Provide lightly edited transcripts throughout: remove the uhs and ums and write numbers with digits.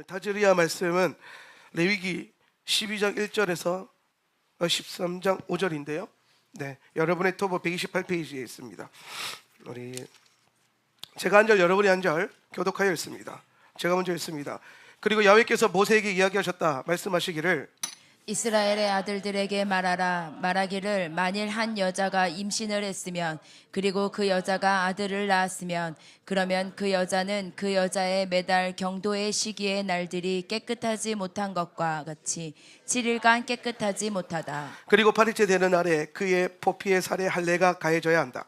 오늘 타즈리아 말씀은 레위기 12장 1절에서 13장 5절인데요. 네, 여러분의 토보 128페이지에 있습니다. 제가 한 절, 여러분이 한 절 교독하여 읽습니다. 제가 먼저 읽습니다. 그리고 야훼께서 모세에게 이야기하셨다. 말씀하시기를 이스라엘의 아들들에게 말하기를 만일 한 여자가 임신을 했으면 그리고 그 여자가 아들을 낳았으면 그러면 그 여자는 그 여자의 매달 경도의 시기의 날들이 깨끗하지 못한 것과 같이 7일간 깨끗하지 못하다. 그리고 8일째 되는 날에 그의 포피의 살에 할례가 가해져야 한다.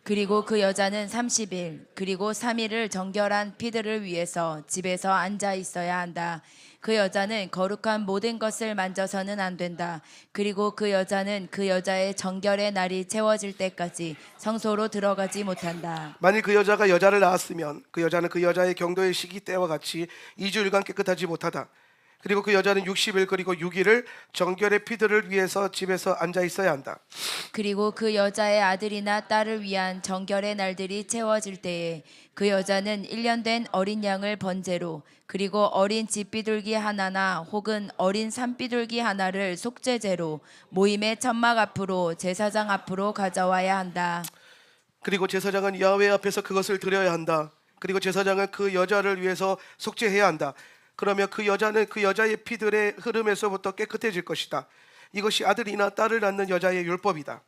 그리고 그 여자는 30일 그리고 3일을 정결한 피들을 위해서 집에서 앉아 있어야 한다. 그 여자는 거룩한 모든 것을 만져서는 안 된다. 그리고 그 여자는 그 여자의 정결의 날이 채워질 때까지 성소로 들어가지 못한다. 만일 그 여자가 여자를 낳았으면 그 여자는 그 여자의 경도의 시기 때와 같이 2주일간 깨끗하지 못하다. 그리고 그 여자는 60일 그리고 6일을 정결의 피들을 위해서 집에서 앉아 있어야 한다. 그리고 그 여자의 아들이나 딸을 위한 정결의 날들이 채워질 때에 그 여자는 1년 된 어린 양을 번제로 그리고 어린 집비둘기 하나나 혹은 어린 산비둘기 하나를 속죄제로 모임의 천막 앞으로 제사장 앞으로 가져와야 한다. 그리고 제사장은 야훼 앞에서 그것을 드려야 한다. 그리고 제사장은 그 여자를 위해서 속죄해야 한다. 그러면 그 여자는 그 여자의 피들의 흐름에서부터 깨끗해질 것이다. 이것이 아들이나 딸을 낳는 여자의 율법이다.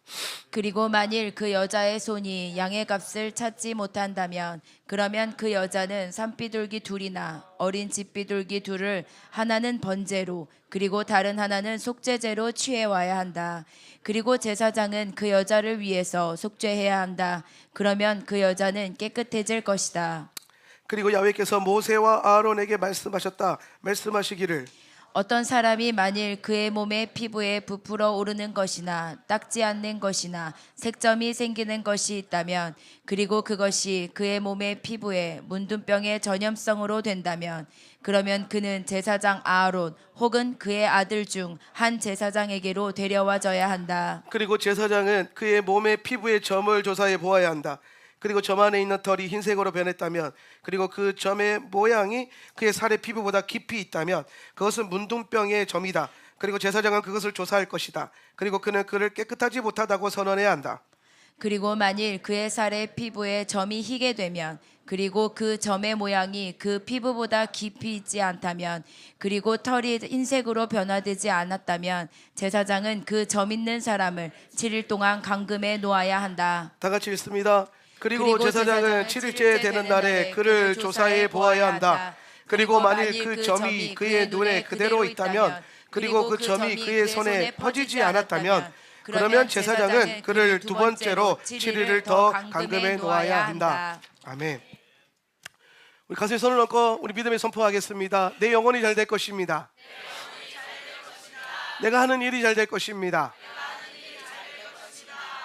그리고 만일 그 여자의 손이 양의 값을 찾지 못한다면 그러면 그 여자는 산비둘기 둘이나 어린 집비둘기 둘을 하나는 번제로 그리고 다른 하나는 속죄제로 취해와야 한다. 그리고 제사장은 그 여자를 위해서 속죄해야 한다. 그러면 그 여자는 깨끗해질 것이다. 그리고 야훼께서 모세와 아론에게 말씀하셨다. 말씀하시기를 어떤 사람이 만일 그의 몸의 피부에 부풀어 오르는 것이나 닦지 않는 것이나 색점이 생기는 것이 있다면 그리고 그것이 그의 몸의 피부에 문둥병의 전염성으로 된다면 그러면 그는 제사장 아론 혹은 그의 아들 중 한 제사장에게로 데려와져야 한다. 그리고 제사장은 그의 몸의 피부의 점을 조사해 보아야 한다. 그리고 점 안에 있는 털이 흰색으로 변했다면 그리고 그 점의 모양이 그의 살의 피부보다 깊이 있다면 그것은 문둥병의 점이다. 그리고 제사장은 그것을 조사할 것이다. 그리고 그는 그를 깨끗하지 못하다고 선언해야 한다. 그리고 만일 그의 살의 피부에 점이 희게 되면 그리고 그 점의 모양이 그 피부보다 깊이 있지 않다면 그리고 털이 흰색으로 변화되지 않았다면 제사장은 그 점 있는 사람을 7일 동안 감금해 놓아야 한다. 다 같이 읽습니다. 그리고 제사장은 7일째 되는 날에 그를 조사해 보아야 한다. 그리고 만일 그 점이 그의 눈에 그대로 있다면 그리고 그 점이 그의 손에 퍼지지 않았다면 그러면 제사장은 그를 두 번째로 7일을 더 감금해 놓아야 한다. 아멘. 우리 가슴에 손을 얹고 우리 믿음에 선포하겠습니다. 내 영혼이 잘 될 것입니다. 내가 하는 일이 잘 될 것입니다.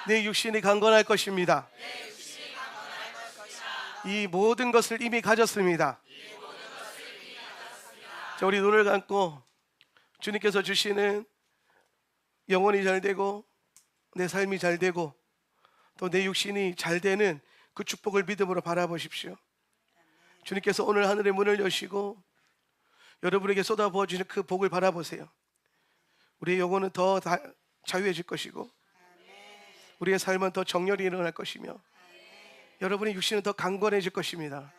내 육신이 강건할 것입니다. 이 모든 것을 이미 가졌습니다. 자, 우리 눈을 감고 주님께서 주시는 영혼이 잘 되고 내 삶이 잘 되고 또 내 육신이 잘 되는 그 축복을 믿음으로 바라보십시오. 주님께서 오늘 하늘의 문을 여시고 여러분에게 쏟아부어 주시는 그 복을 바라보세요. 우리의 영혼은 더 자유해질 것이고 우리의 삶은 더 정렬이 일어날 것이며 여러분의 육신은 더 강건해질 것입니다.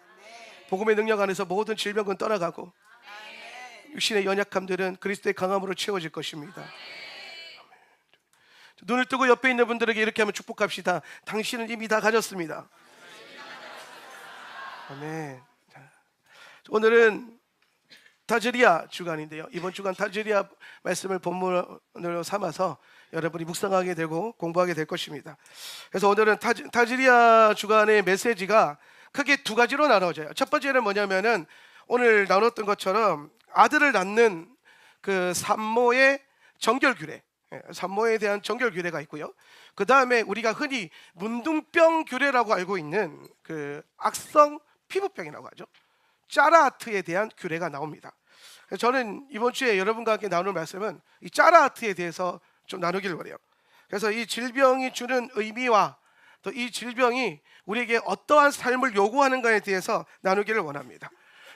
복음의 능력 안에서 모든 질병은 떠나가고 육신의 연약함들은 그리스도의 강함으로 채워질 것입니다. 눈을 뜨고 옆에 있는 분들에게 이렇게 하면 축복합시다. 당신은 이미 다 가졌습니다. 아멘. 오늘은 타즈리아 주간인데요. 이번 주간 타즈리아 말씀을 본문으로 삼아서 여러분이 묵상하게 되고 공부하게 될 것입니다. 그래서 오늘은 타즈리아 주간의 메시지가 크게 두 가지로 나눠져요. 첫 번째는 뭐냐면은 오늘 나눴던 것처럼 아들을 낳는 그 산모의 정결 규례, 산모에 대한 정결 규례가 있고요. 그 다음에 우리가 흔히 문둥병 규례라고 알고 있는 그 악성 피부병이라고 하죠. 짜라하트에 대한 규례가 나옵니다. 저는 이번 주에 여러분과 함께 나눌 말씀은 이 짜라하트에 대해서 좀 나누길 원해요. 그래서 이 질병이 주는 의미와 또 이 질병이 우리에게 어떠한 삶을 요구하는가에 대해서 나누기를 원합니다.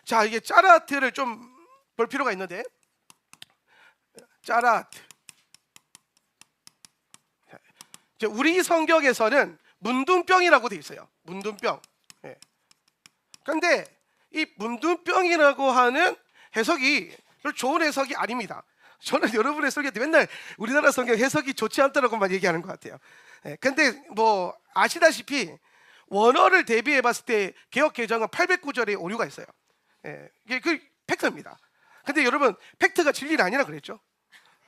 자, 이게 짜라하트를 좀 볼 필요가 있는데, 짜라트. 우리 성경에서는 문둥병이라고 돼 있어요. 문둥병. 예. 그런데 이 문둥병이라고 하는 해석이 별로 좋은 해석이 아닙니다. 저는 여러분 해석에 맨날 우리나라 성경 해석이 좋지 않다라고만 얘기하는 것 같아요. 근데 뭐 아시다시피 원어를 대비해 봤을 때 개역 개정은 809절에 오류가 있어요. 이게 그 팩트입니다. 근데 여러분 팩트가 진리는 아니라 그랬죠.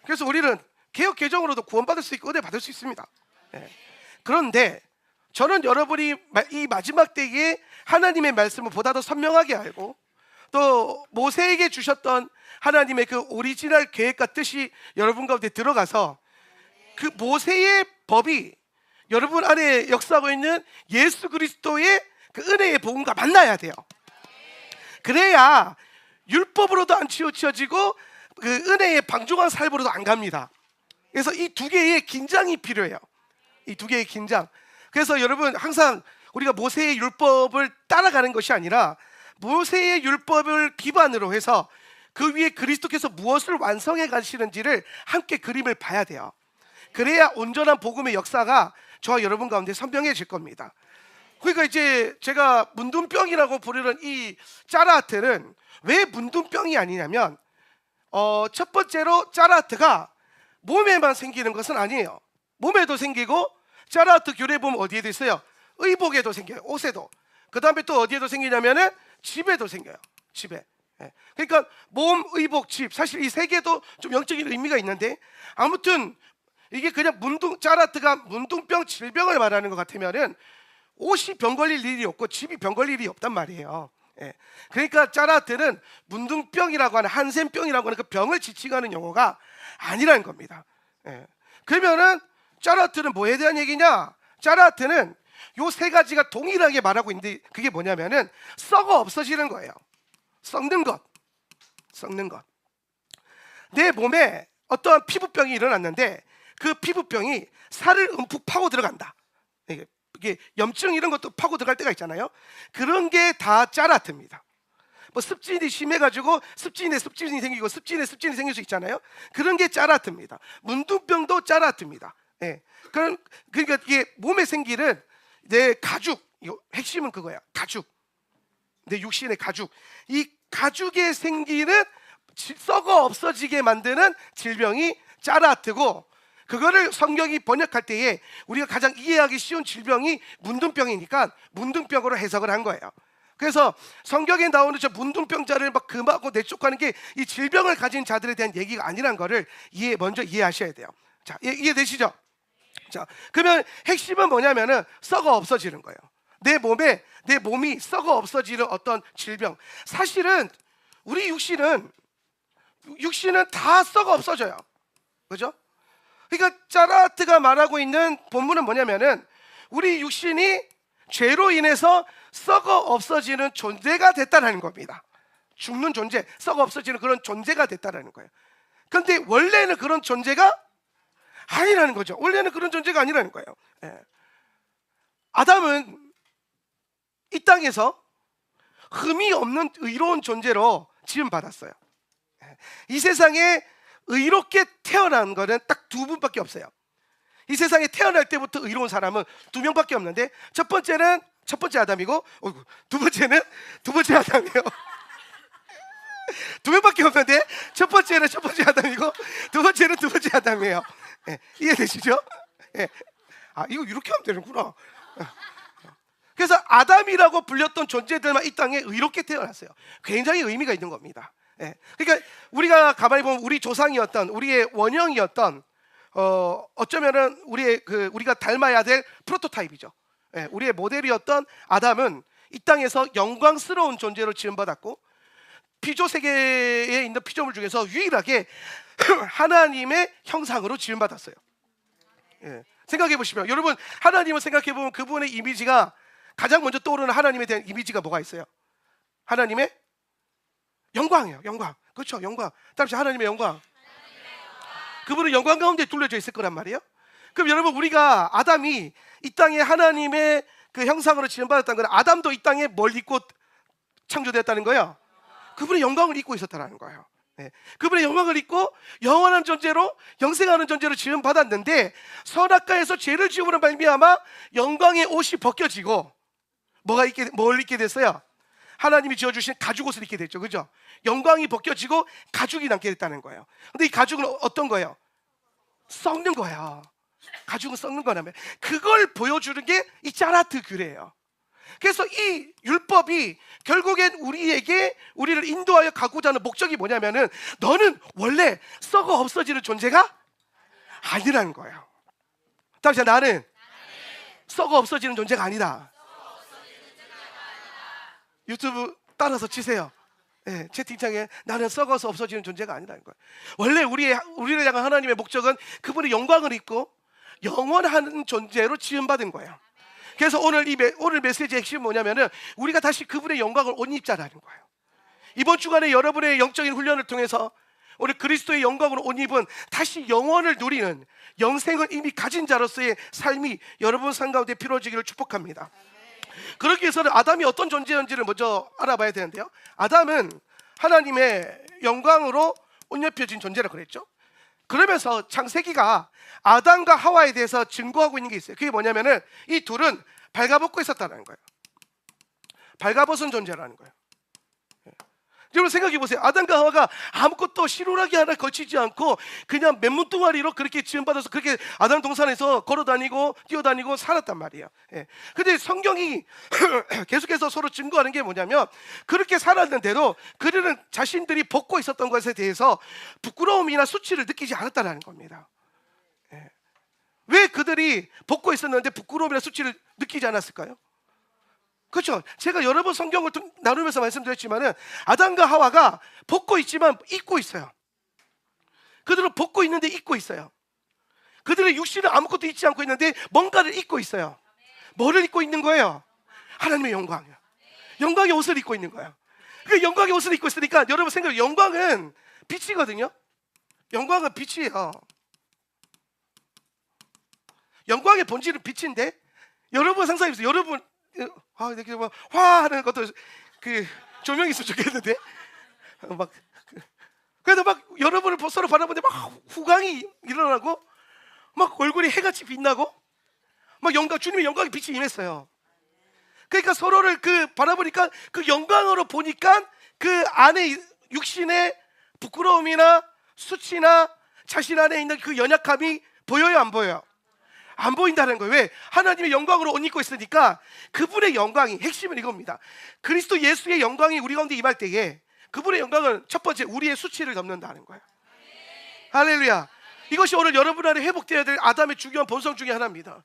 그래서 우리는 개역 개정으로도 구원받을 수 있고 은혜 받을 수 있습니다. 그런데 저는 여러분이 이 마지막 때에 하나님의 말씀을 보다 더 선명하게 알고 또 모세에게 주셨던 하나님의 그 오리지널 계획과 뜻이 여러분 가운데 들어가서 그 모세의 법이 여러분 안에 역사하고 있는 예수 그리스도의 그 은혜의 복음과 만나야 돼요. 그래야 율법으로도 안 치우쳐지고 그 은혜의 방종한 삶으로도 안 갑니다. 그래서 이 두 개의 긴장이 필요해요. 이 두 개의 긴장. 그래서 여러분 항상 우리가 모세의 율법을 따라가는 것이 아니라 모세의 율법을 기반으로 해서 그 위에 그리스도께서 무엇을 완성해 가시는지를 함께 그림을 봐야 돼요. 그래야 온전한 복음의 역사가 저와 여러분 가운데 선명해질 겁니다. 그러니까 이제 제가 문둥병이라고 부르는 이 짜라트는 왜 문둥병이 아니냐면 첫 번째로 짜라트가 몸에만 생기는 것은 아니에요. 몸에도 생기고 짜라트 교례 보면 어디에 있어요? 의복에도 생겨요. 옷에도. 그 다음에 또 어디에도 생기냐면은 집에도 생겨요. 집에. 그러니까 몸, 의복, 집. 사실 이 세 개도 좀 영적인 의미가 있는데 아무튼 이게 그냥 짜라트가 문둥병 질병을 말하는 것 같으면은 옷이 병 걸릴 일이 없고 집이 병 걸릴 일이 없단 말이에요. 그러니까 짜라트는 문둥병이라고 하는 한센병이라고 하는 그 병을 지칭하는 용어가 아니라는 겁니다. 그러면은 짜라트는 뭐에 대한 얘기냐? 짜라트는 요 세 가지가 동일하게 말하고 있는데 그게 뭐냐면은 썩어 없어지는 거예요. 썩는 것. 썩는 것. 내 몸에 어떠한 피부병이 일어났는데 그 피부병이 살을 움푹 파고 들어간다. 이게 염증 이런 것도 파고 들어갈 때가 있잖아요. 그런 게 다 짜라트입니다. 뭐 습진이 심해가지고 습진에 습진이 생기고 습진에 습진이 생길 수 있잖아요. 그런 게 짜라트입니다. 문둥병도 짜라트입니다. 그러니까 이게 몸에 생기는 내 가죽, 핵심은 그거야. 가죽, 내 육신의 가죽. 이 가죽에 생기는 썩어 없어지게 만드는 질병이 짜라트고, 그거를 성경이 번역할 때에 우리가 가장 이해하기 쉬운 질병이 문둥병이니까 문둥병으로 해석을 한 거예요. 그래서 성경에 나오는 저 문둥병자를 막 금하고 내쫓고 게 이 질병을 가진 자들에 대한 얘기가 아니란 거를 먼저 이해하셔야 돼요. 자, 이해되시죠? 자, 그러면 핵심은 뭐냐면은 썩어 없어지는 거예요. 내 몸이 썩어 없어지는 어떤 질병. 사실은 우리 육신은 다 썩어 없어져요. 그죠? 그러니까 짜라트가 말하고 있는 본문은 뭐냐면은 우리 육신이 죄로 인해서 썩어 없어지는 존재가 됐다는 겁니다. 죽는 존재, 썩어 없어지는 그런 존재가 됐다는 거예요. 그런데 원래는 그런 존재가 아니라는 거죠. 원래는 그런 존재가 아니라는 거예요. 아담은 이 땅에서 흠이 없는 의로운 존재로 지음받았어요. 이 세상에 의롭게 태어난 거는 딱 두 분밖에 없어요. 이 세상에 태어날 때부터 의로운 사람은 두 명밖에 없는데 첫 번째 아담이고, 두 번째 아담이에요. 두 명밖에 없는데 첫 번째는 첫 번째 아담이고 두 번째는 두 번째 아담이에요. 이해되시죠? 이거 이렇게 하면 되는구나. 그래서 아담이라고 불렸던 존재들만 이 땅에 의롭게 태어났어요. 굉장히 의미가 있는 겁니다. 그러니까 우리가 가만히 보면 우리 조상이었던, 우리의 원형이었던, 어쩌면은 우리가 닮아야 될 프로토타입이죠. 우리의 모델이었던 아담은 이 땅에서 영광스러운 존재로 지음받았고, 피조 세계에 있는 피조물 중에서 유일하게 하나님의 형상으로 지음받았어요. 생각해 보시면, 여러분 하나님을 생각해 보면 그분의 이미지가 가장 먼저 떠오르는 하나님에 대한 이미지가 뭐가 있어요? 하나님의 영광이에요. 영광. 그렇죠. 영광. 다시 하나님의 영광. 그분은 영광 가운데 둘러져 있을 거란 말이에요. 그럼 여러분, 우리가 아담이 이 땅에 하나님의 그 형상으로 지음받았다는 건 아담도 이 땅에 뭘 입고 창조되었다는 거예요? 그분의 영광을 입고 있었다는 거예요. 그분의 영광을 입고 영원한 존재로 영생하는 존재로 지음 받았는데 선악과에서 죄를 지음으로 말미암아 영광의 옷이 벗겨지고 뭘 입게 됐어요? 하나님이 지어주신 가죽옷을 입게 됐죠. 그죠? 영광이 벗겨지고 가죽이 남게 됐다는 거예요. 근데 이 가죽은 어떤 거예요? 썩는 거예요. 가죽은 썩는 거라면 그걸 보여주는 게 이 짜라트 규례예요. 그래서 이 율법이 결국엔 우리를 인도하여 가고자 하는 목적이 뭐냐면은 너는 원래 썩어 없어지는 존재가 아니라는 거예요. 다시 나는 썩어 없어지는 존재가 아니다. 유튜브 따라서 치세요. 채팅창에 나는 썩어서 없어지는 존재가 아니라는 거예요. 원래 우리를 향한 하나님의 목적은 그분의 영광을 입고 영원한 존재로 지음받은 거예요. 그래서 오늘 메시지의 핵심은 뭐냐면은 우리가 다시 그분의 영광을 옷 입자라는 거예요. 이번 주간에 여러분의 영적인 훈련을 통해서 우리 그리스도의 영광으로 옷 입은 다시 영원을 누리는 영생을 이미 가진 자로서의 삶이 여러분 삶 가운데 피로지기를 축복합니다. 그러기 위해서는 아담이 어떤 존재였는지를 먼저 알아봐야 되는데요. 아담은 하나님의 영광으로 옷 입혀진 존재라고 그랬죠. 그러면서 창세기가 아담과 하와에 대해서 증거하고 있는 게 있어요. 그게 뭐냐면은 이 둘은 발가벗고 있었다는 거예요. 발가벗은 존재라는 거예요. 여러분 생각해 보세요. 아담과 하와가 아무것도 실오라기 하나 걸치지 않고 그냥 맨문뚱아리로 그렇게 지음받아서 그렇게 아담 동산에서 걸어다니고 뛰어다니고 살았단 말이에요. 근데 성경이 계속해서 서로 증거하는 게 뭐냐면 그렇게 살았는데도 그들은 자신들이 벗고 있었던 것에 대해서 부끄러움이나 수치를 느끼지 않았다는 겁니다. 왜 그들이 벗고 있었는데 부끄러움이나 수치를 느끼지 않았을까요? 그렇죠. 제가 여러 번 성경을 나누면서 말씀드렸지만은 아담과 하와가 벗고 있지만 입고 있어요. 그들은 벗고 있는데 입고 있어요. 그들의 육신은 아무것도 입지 않고 있는데 뭔가를 입고 있어요. 뭐를 입고 있는 거예요? 하나님의 영광이요. 영광의 옷을 입고 있는 거예요. 그 영광의 옷을 입고 있으니까 여러분 생각해, 영광은 빛이거든요. 영광은 빛이에요. 영광의 본질은 빛인데 여러분 상상해보세요. 여러분 이렇게 뭐 화하는 것도 그 조명이 있으면 좋겠는데 그래도 막 여러분을 서로 바라보는데 막 후광이 일어나고 막 얼굴이 해같이 빛나고 막 주님의 영광의 빛이 임했어요. 그러니까 서로를 바라보니까 그 영광으로 보니까 그 안에 육신의 부끄러움이나 수치나 자신 안에 있는 그 연약함이 보여요, 안 보여요? 안 보인다는 거예요. 왜? 하나님의 영광으로 옷 입고 있으니까 그분의 영광이, 핵심은 이겁니다. 그리스도 예수의 영광이 우리 가운데 임할 때에 그분의 영광은 첫 번째 우리의 수치를 덮는다는 거예요. 할렐루야. 이것이 오늘 여러분 안에 회복되어야 될 아담의 중요한 본성 중에 하나입니다.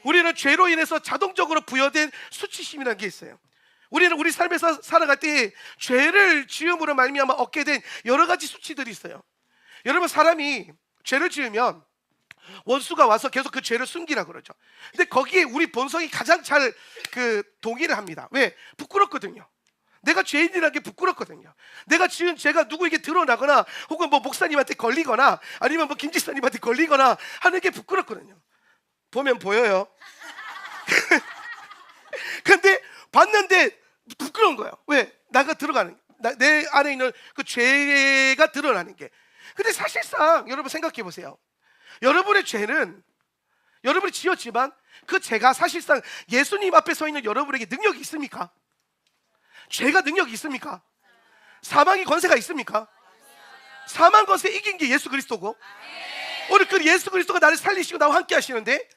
우리는 죄로 인해서 자동적으로 부여된 수치심이라는 게 있어요. 우리는 우리 삶에서 살아갈 때 죄를 지음으로 말미암아 얻게 된 여러 가지 수치들이 있어요. 여러분, 사람이 죄를 지으면 원수가 와서 계속 그 죄를 숨기라 그러죠. 근데 거기에 우리 본성이 가장 잘 동의를 합니다. 왜? 부끄럽거든요. 내가 죄인이라는 게 부끄럽거든요. 내가 지은 죄가 누구에게 드러나거나 혹은 뭐 목사님한테 걸리거나 아니면 뭐 김지사님한테 걸리거나 하는 게 부끄럽거든요. 보면 보여요. 근데 봤는데 부끄러운 거예요. 왜? 내 안에 있는 그 죄가 드러나는 게. 근데 사실상 여러분 생각해 보세요. 여러분의 죄는 여러분이 지었지만 그 죄가 사실상 예수님 앞에 서 있는 여러분에게 능력이 있습니까? 죄가 능력이 있습니까? 사망의 권세가 있습니까? 사망 권세 이긴 게 예수 그리스도고, 오늘 그 예수 그리스도가 나를 살리시고 나와 함께 하시는데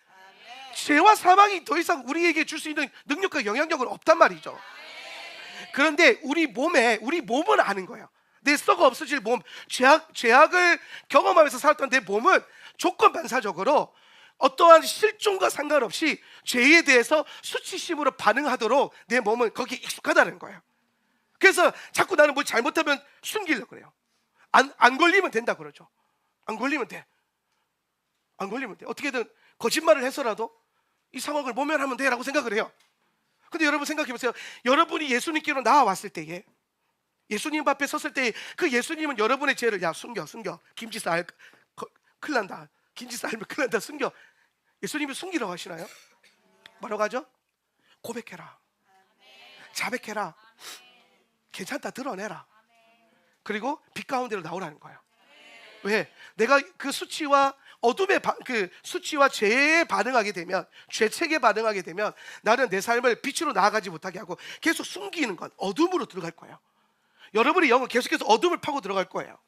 죄와 사망이 더 이상 우리에게 줄 수 있는 능력과 영향력은 없단 말이죠. 그런데 우리 몸은 아는 거예요. 내 썩어 없어질 몸, 죄악을 경험하면서 살았던 내 몸은 조건 반사적으로 어떠한 실종과 상관없이 죄에 대해서 수치심으로 반응하도록 내 몸은 거기에 익숙하다는 거예요. 그래서 자꾸 나는 뭘 잘못하면 숨기려고 그래요. 안 걸리면 된다 그러죠. 안 걸리면 돼. 어떻게든 거짓말을 해서라도 이 상황을 모면하면 돼라고 생각을 해요. 근데 여러분 생각해 보세요. 여러분이 예수님께로 나와왔을 때에, 예수님 앞에 섰을 때 그 예수님은 여러분의 죄를 숨겨. 김치쌀 큰일 난다. 김치쌀 알면 큰일 난다. 숨겨. 예수님이 숨기라고 하시나요? 뭐라고 하죠? 고백해라. 자백해라. 괜찮다. 드러내라. 그리고 빛 가운데로 나오라는 거예요. 왜? 내가 그 수치와 그 수치와 죄에 반응하게 되면, 죄책에 반응하게 되면 나는 내 삶을 빛으로 나아가지 못하게 하고 계속 숨기는 건 어둠으로 들어갈 거예요. 여러분의 영은 계속해서 어둠을 파고 들어갈 거예요.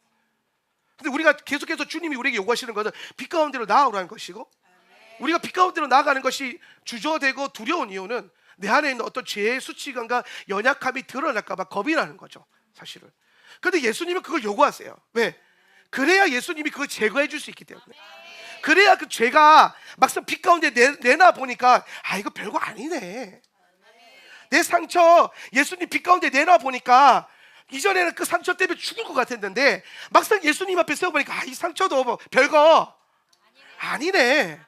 근데 우리가 계속해서 주님이 우리에게 요구하시는 것은 빛 가운데로 나아오라는 것이고, 우리가 빛 가운데로 나아가는 것이 주저되고 두려운 이유는 내 안에 있는 어떤 죄의 수치감과 연약함이 드러날까 봐 겁이 나는 거죠, 사실은. 근데 예수님은 그걸 요구하세요. 왜? 그래야 예수님이 그걸 제거해 줄 수 있기 때문에. 그래야 그 죄가 막상 빛 가운데 내나 보니까 아, 이거 별거 아니네. 내 상처 예수님 빛 가운데 내나 보니까 이전에는 그 상처 때문에 죽을 것 같았는데 막상 예수님 앞에 세워보니까 아, 이 상처도 뭐 별거 아니네.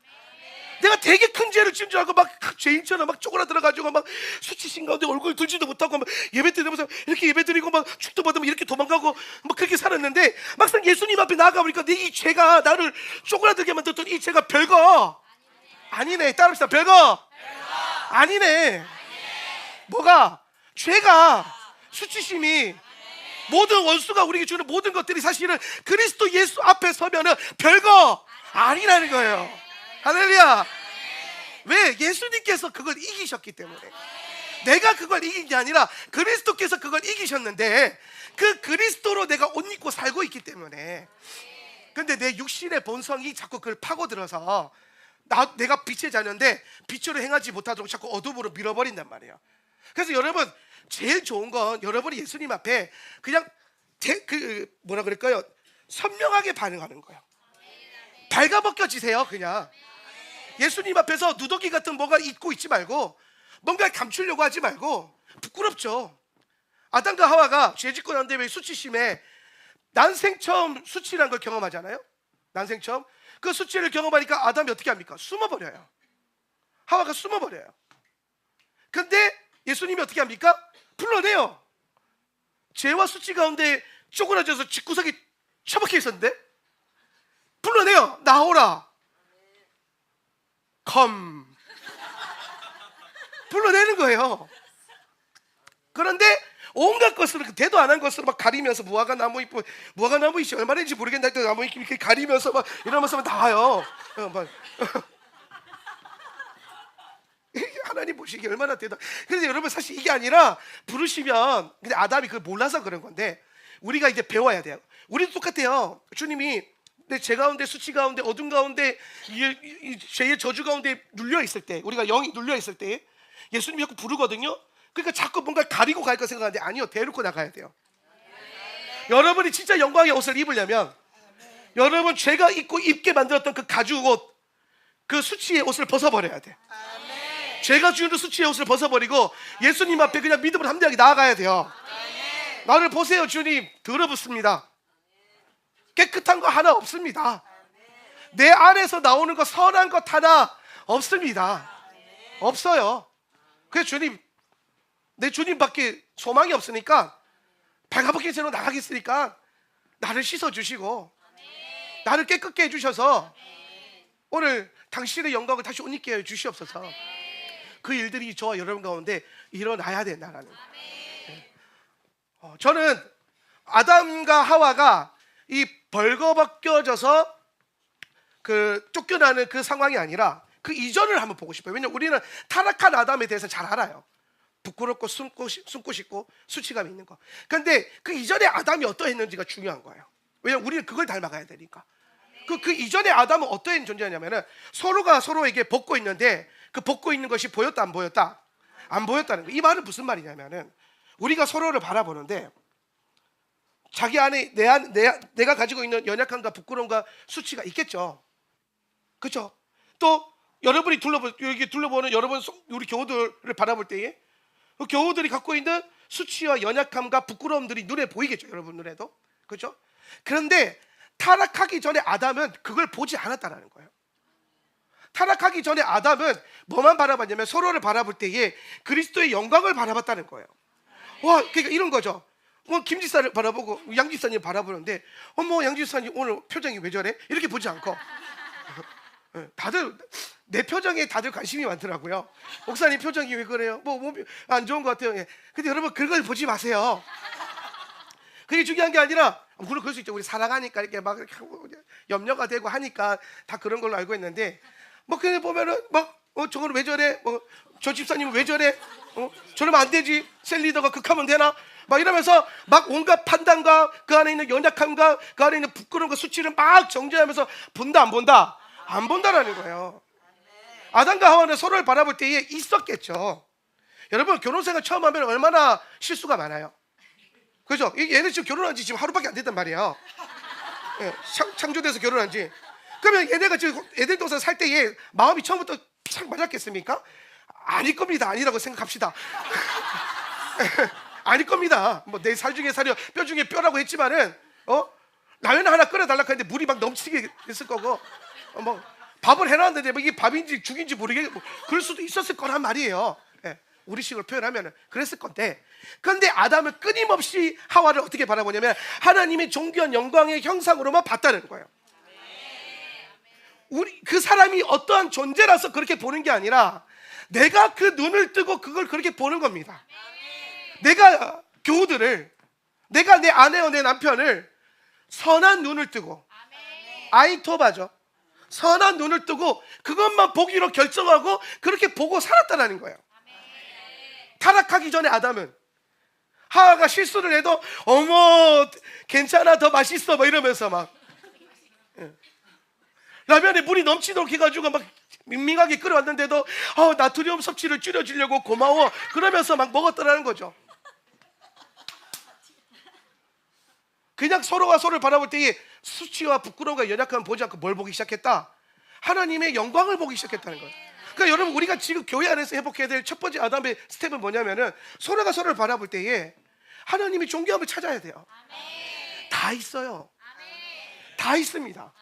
내가 되게 큰 죄를 지은 줄 알고 막 죄인처럼 막 쪼그라들어가지고 막 수치심 가운데 얼굴 들지도 못하고 막 예배 드리면서 이렇게 예배 드리고 막 축도 받으면 이렇게 도망가고 막 그렇게 살았는데 막상 예수님 앞에 나아가 보니까 내 이 죄가 나를 쪼그라들게 만들었던 이 죄가 별거 아니네. 따라합시다. 별거 아니네. 뭐가? 죄가, 수치심이, 모든 원수가 우리에게 주는 모든 것들이 사실은 그리스도 예수 앞에 서면은 별거 아니라는 거예요. 할렐루야. 왜? 예수님께서 그걸 이기셨기 때문에. 내가 그걸 이긴 게 아니라 그리스도께서 그걸 이기셨는데 그 그리스도로 내가 옷 입고 살고 있기 때문에. 근데 내 육신의 본성이 자꾸 그걸 파고들어서 내가 빛의 자녀인데 빛으로 행하지 못하도록 자꾸 어둠으로 밀어버린단 말이에요. 그래서 여러분, 제일 좋은 건 여러분이 예수님 앞에 그냥 뭐라 그럴까요? 선명하게 반응하는 거예요. 발가벗겨지세요. 그냥 예수님 앞에서 누더기 같은 뭐가 잊고 있지 말고, 뭔가 감추려고 하지 말고. 부끄럽죠. 아담과 하와가 죄 짓고 난 뒤에 수치심에 난생 처음 수치라는 걸 경험하잖아요. 난생 처음 그 수치를 경험하니까 아담이 어떻게 합니까? 숨어버려요. 하와가 숨어버려요. 근데 예수님이 어떻게 합니까? 불러내요. 죄와 수치 가운데 쪼그라져서 집구석에 처박혀 있었는데 불러내요. 나오라. 컴. 불러내는 거예요. 그런데 온갖 것으로, 대도 안 한 것으로 막 가리면서 무화과 나무 잎 얼마나인지 모르겠는데 나무 잎 이렇게 가리면서 막 이러면서 막 나와요. 하나님 보시기 얼마나 대단. 그래서 여러분, 사실 이게 아니라 부르시면, 근데 아담이 그걸 몰라서 그런 건데 우리가 이제 배워야 돼요. 우리도 똑같아요. 주님이 내 죄 가운데, 수치 가운데, 어둠 가운데, 이 죄의 저주 가운데 눌려 있을 때, 우리가 영이 눌려 있을 때 예수님이 자꾸 부르거든요. 그러니까 자꾸 뭔가 가리고 갈 거 생각하는데 아니요, 대놓고 나가야 돼요. 여러분이 진짜 영광의 옷을 입으려면 여러분 죄가 입게 만들었던 그 가죽 옷, 그 수치의 옷을 벗어버려야 돼. 죄가 주는 수치의 옷을 벗어버리고 예수님 앞에 그냥 믿음으로 담대하게 나아가야 돼요. 나를 보세요, 주님. 더러웠습니다. 깨끗한 거 하나 없습니다. 내 안에서 나오는 거, 선한 것 하나 없습니다. 없어요. 그래서 주님, 내 주님밖에 소망이 없으니까 발가벗긴 채로 나가겠으니까 나를 씻어주시고 나를 깨끗게 해주셔서 오늘 당신의 영광을 다시 옷 입게 해주시옵소서. 그 일들이 저와 여러분 가운데 일어나야 된다라는 거예요. 저는 아담과 하와가 이 벌거벗겨져서 그 쫓겨나는 그 상황이 아니라 그 이전을 한번 보고 싶어요. 왜냐하면 우리는 타락한 아담에 대해서 잘 알아요. 부끄럽고 숨고 싶고 수치감이 있는 거. 그런데 그 이전에 아담이 어떠했는지가 중요한 거예요. 왜냐하면 우리는 그걸 닮아가야 되니까. 그 이전에 아담은 어떠한 존재냐면은 서로가 서로에게 벗고 있는데 그 벗고 있는 것이 보였다 안 보였다? 안 보였다는 거예요. 이 말은 무슨 말이냐면은 우리가 서로를 바라보는데 자기 안에 내가 가지고 있는 연약함과 부끄러움과 수치가 있겠죠. 그렇죠? 또 여러분이 여기 둘러보는 여러분 우리 교우들을 바라볼 때에 그 교우들이 갖고 있는 수치와 연약함과 부끄러움들이 눈에 보이겠죠. 여러분 눈에도. 그렇죠? 그런데 타락하기 전에 아담은 그걸 보지 않았다는 거예요. 타락하기 전에 아담은 뭐만 바라봤냐면 서로를 바라볼 때에 그리스도의 영광을 바라봤다는 거예요. 와, 그러니까 이런 거죠. 김 지사를 바라보고 양 지사님 바라보는데 어머, 양 지사님 오늘 표정이 왜 저래? 이렇게 보지 않고 다들 내 표정에 다들 관심이 많더라고요. 목사님 표정이 왜 그래요? 뭐 안 좋은 것 같아요. 근데 여러분 그걸 보지 마세요. 그게 중요한 게 아니라, 물론 그럴 수 있죠. 우리 살아가니까 이렇게 막 이렇게 하고 염려가 되고 하니까 다 그런 걸로 알고 있는데, 뭐 그냥 보면은 막 저거는 왜 저래? 저 집사님은 왜 저래? 저러면 안 되지. 셀 리더가 극하면 되나? 막 이러면서 막 온갖 판단과 그 안에 있는 연약함과 그 안에 있는 부끄러움과 수치를 막 정죄하면서 본다 안 본다? 안 본다라는 거예요. 아담과 하와는 서로를 바라볼 때에 있었겠죠. 여러분 결혼생활 처음 하면 얼마나 실수가 많아요. 그죠? 얘네 지금 결혼한 지 지금 하루밖에 안 됐단 말이에요. 예, 창조돼서 결혼한 지. 그러면 얘네가 지금 에덴 동산 살 때에 마음이 처음부터 착 맞았겠습니까? 아닐 겁니다. 아니라고 생각합시다. 아닐 겁니다. 뭐 내 살 중에 살이요 뼈 중에 뼈라고 했지만은 라면 하나 끓여달라고 했는데 물이 막 넘치게 됐을 거고, 뭐 밥을 해놨는데 뭐 이게 밥인지 죽인지 모르게 뭐 그럴 수도 있었을 거란 말이에요. 예, 우리식으로 표현하면은 그랬을 건데, 그런데 아담은 끊임없이 하와를 어떻게 바라보냐면 하나님의 존귀한 영광의 형상으로만 봤다는 거예요. 우리 그 사람이 어떠한 존재라서 그렇게 보는 게 아니라 내가 그 눈을 뜨고 그걸 그렇게 보는 겁니다. 내가 교우들을, 내가 내 아내와 내 남편을 선한 눈을 뜨고, 아이토바죠. 선한 눈을 뜨고 그것만 보기로 결정하고 그렇게 보고 살았다는 거예요. 타락하기 전에 아담은 하와가 실수를 해도 어머 괜찮아 더 맛있어 막 이러면서 막 라면에 물이 넘치도록 해가지고 막 밍밍하게 끓여왔는데도 나트륨 섭취를 줄여주려고 고마워 그러면서 막 먹었더라는 거죠. 그냥 서로가 서로를 바라볼 때에 수치와 부끄러움과 연약함을 보지 않고 뭘 보기 시작했다? 하나님의 영광을 보기 시작했다는 거예요. 그러니까 여러분 우리가 지금 교회 안에서 회복해야 될 첫 번째 아담의 스텝은 뭐냐면은 서로가 서로를 바라볼 때에 하나님의 존귀함을 찾아야 돼요. 다 있어요. 다 있습니다.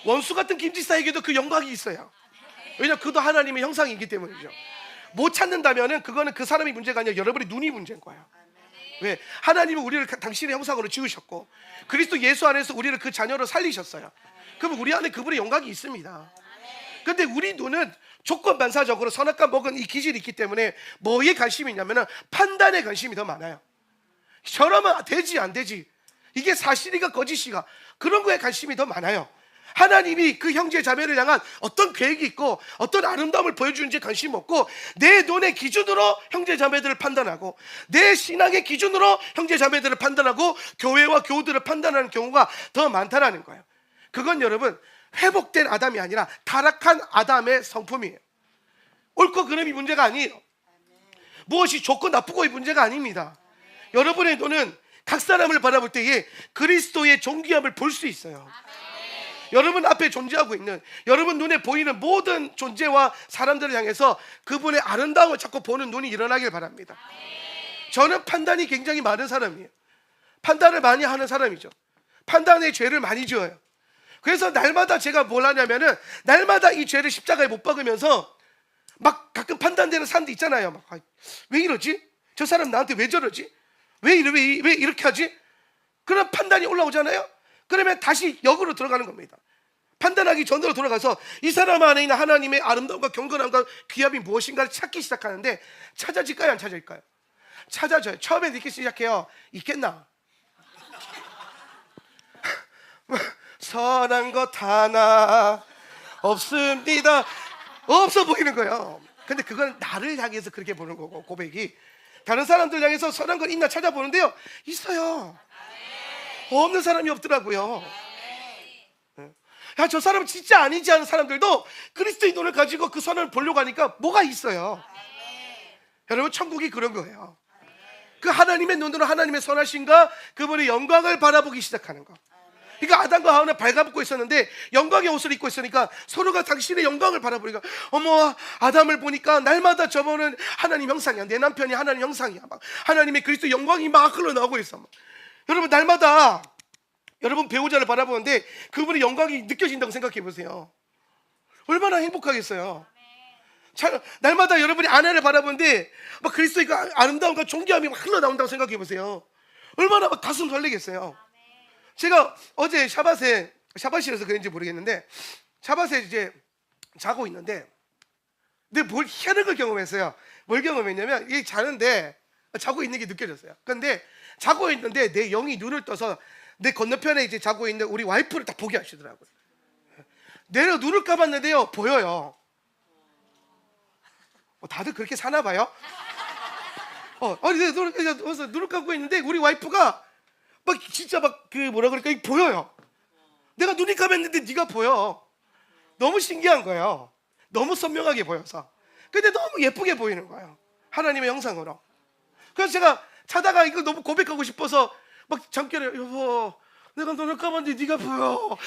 원수 같은 김지사에게도 그 영광이 있어요. 왜냐하면 그도 하나님의 형상이기 때문이죠. 못 찾는다면은 그거는 그 사람이 문제가 아니라 여러분의 눈이 문제인 거예요. 왜? 하나님은 우리를 당신의 형상으로 지으셨고 그리스도 예수 안에서 우리를 그 자녀로 살리셨어요. 그럼 우리 안에 그분의 영광이 있습니다. 그런데 우리 눈은 조건반사적으로 선악과 먹은 이 기질이 있기 때문에 뭐에 관심이 있냐면 판단에 관심이 더 많아요. 저러면 되지 안 되지, 이게 사실이가 거짓이가, 그런 거에 관심이 더 많아요. 하나님이 그 형제 자매를 향한 어떤 계획이 있고 어떤 아름다움을 보여주는지 관심 없고 내 눈의 기준으로 형제 자매들을 판단하고 내 신앙의 기준으로 형제 자매들을 판단하고 교회와 교우들을 판단하는 경우가 더 많다라는 거예요. 그건 여러분 회복된 아담이 아니라 타락한 아담의 성품이에요. 옳고 그름이 문제가 아니에요. 무엇이 좋고 나쁘고의 문제가 아닙니다. 여러분의 눈은 각 사람을 바라볼 때에 그리스도의 존귀함을 볼 수 있어요. 여러분 앞에 존재하고 있는, 여러분 눈에 보이는 모든 존재와 사람들을 향해서 그분의 아름다움을 자꾸 보는 눈이 일어나길 바랍니다. 저는 판단이 굉장히 많은 사람이에요. 판단을 많이 하는 사람이죠. 판단에 죄를 많이 지어요. 그래서 날마다 제가 뭘 하냐면은 날마다 이 죄를 십자가에 못 박으면서 막 가끔 판단되는 사람도 있잖아요. 막, 왜 이러지? 저 사람 나한테 왜 저러지? 왜 이렇게 하지? 그런 판단이 올라오잖아요. 그러면 다시 역으로 들어가는 겁니다. 판단하기 전으로 돌아가서 이 사람 안에 있는 하나님의 아름다움과 경건함과 귀함이 무엇인가를 찾기 시작하는데 찾아질까요? 안 찾아질까요? 찾아져요. 처음에 느끼기 시작해요. 있겠나? 선한 것 하나 없습니다. 없어 보이는 거예요. 근데 그건 나를 향해서 그렇게 보는 거고, 고백이 다른 사람들 향해서 선한 건 있나 찾아보는데요, 있어요. 없는 사람이 없더라고요. 야, 저 사람은 진짜 아니지 하는 사람들도 그리스도의 눈을 가지고 그 선을 보려고 하니까 뭐가 있어요. 여러분 천국이 그런 거예요. 그 하나님의 눈으로 하나님의 선하심과 그분의 영광을 바라보기 시작하는 거. 그러니까 아담과 하와는 발가벗고 있었는데 영광의 옷을 입고 있으니까 서로가 당신의 영광을 바라보니까 어머, 아담을 보니까 날마다 저번은 하나님 형상이야, 내 남편이 하나님 형상이야, 막 하나님의 그리스도 영광이 막 흘러나오고 있어. 막. 여러분 날마다 여러분 배우자를 바라보는데 그분의 영광이 느껴진다고 생각해 보세요. 얼마나 행복하겠어요. 날마다 여러분이 아내를 바라보는데 막 그리스도의 그 아름다움과 존귀함이 막 흘러나온다고 생각해 보세요. 얼마나 막 가슴 설레겠어요. 제가 어제 샤바실에서 그런지 모르겠는데 샤바스에 이제 자고 있는데 근데 뭘 희한한 걸 경험했어요. 뭘 경험했냐면 이 자는데 자고 있는 게 느껴졌어요. 그런데 자고 있는데 내 영이 눈을 떠서 내 건너편에 이제 자고 있는 우리 와이프를 딱 보게 하시더라고요. 내가 눈을 감았는데요, 보여요. 다들 그렇게 사나 봐요. 아니 내가 눈을 감고 있는데 우리 와이프가 막 진짜 막 그 뭐라 그럴까 보여요. 내가 눈이 감았는데 네가 보여. 너무 신기한 거예요. 너무 선명하게 보여서. 근데 너무 예쁘게 보이는 거예요. 하나님의 형상으로. 그래서 제가 자다가 이거 너무 고백하고 싶어서 막 잠결에 여보 내가 눈을 감았는데 네가 보여.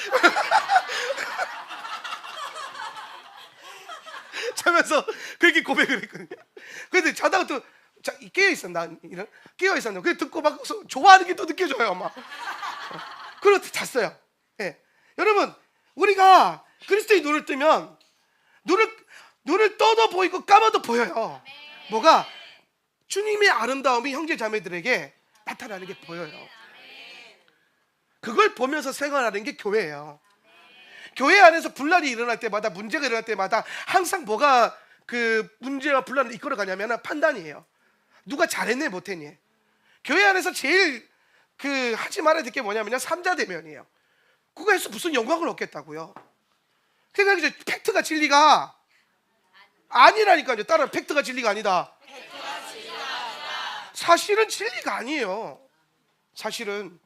자면서 그렇게 고백을 했거든요. 근데 자다가 또 깨어 있었나? 깨어 있었나? 그 듣고 막 좋아하는 게 또 느껴져요, 막. 그래서 잤어요. 예. 여러분, 우리가 그리스도의 눈을 뜨면 눈을 떠도 보이고 감아도 보여요. 뭐가? 주님의 아름다움이 형제 자매들에게 나타나는 게 보여요. 그걸 보면서 생활하는 게 교회예요. 교회 안에서 분란이 일어날 때마다, 문제가 일어날 때마다 항상 뭐가 그 문제와 분란을 이끌어가냐면 판단이에요. 누가 잘했네 못했니. 교회 안에서 제일 그 하지 말아야 될 게 뭐냐면요, 삼자대면이에요. 그거 해서 무슨 영광을 얻겠다고요. 그러니까 이제 팩트가 진리가 아니라니까요. 따라 팩트가 진리가 아니다. 사실은 진리가 아니에요. 사실은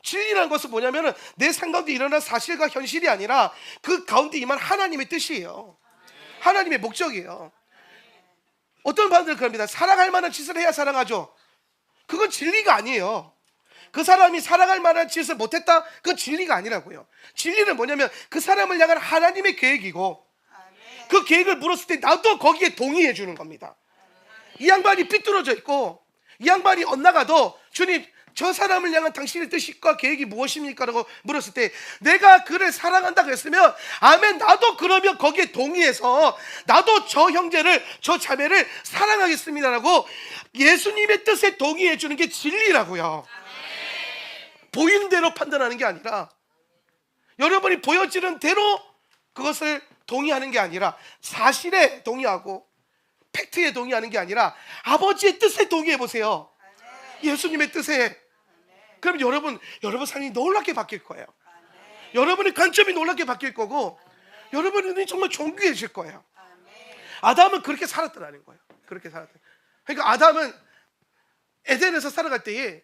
진리라는 것은 뭐냐면은 내 생각에 일어난 사실과 현실이 아니라 그 가운데 임한 하나님의 뜻이에요. 하나님의 목적이에요. 어떤 사람들은 그럽니다. 사랑할 만한 짓을 해야 사랑하죠. 그건 진리가 아니에요. 그 사람이 사랑할 만한 짓을 못했다? 그건 진리가 아니라고요. 진리는 뭐냐면 그 사람을 향한 하나님의 계획이고 그 계획을 물었을 때 나도 거기에 동의해 주는 겁니다. 이 양반이 삐뚤어져 있고 이 양반이 엇나가도 주님 저 사람을 향한 당신의 뜻과 계획이 무엇입니까? 라고 물었을 때 내가 그를 사랑한다고 했으면 아멘, 나도 그러면 거기에 동의해서 나도 저 형제를 저 자매를 사랑하겠습니다 라고 예수님의 뜻에 동의해 주는 게 진리라고요. 보이는 대로 판단하는 게 아니라 여러분이 보여지는 대로 그것을 동의하는 게 아니라 사실에 동의하고 팩트에 동의하는 게 아니라 아버지의 뜻에 동의해 보세요. 예수님의 뜻에. 그럼 여러분 삶이 놀랍게 바뀔 거예요. 여러분의 관점이 놀랍게 바뀔 거고 여러분이 정말 존귀해질 거예요. 아담은 그렇게 살았더라는 거예요. 그렇게 살았다. 그러니까 아담은 에덴에서 살아갈 때에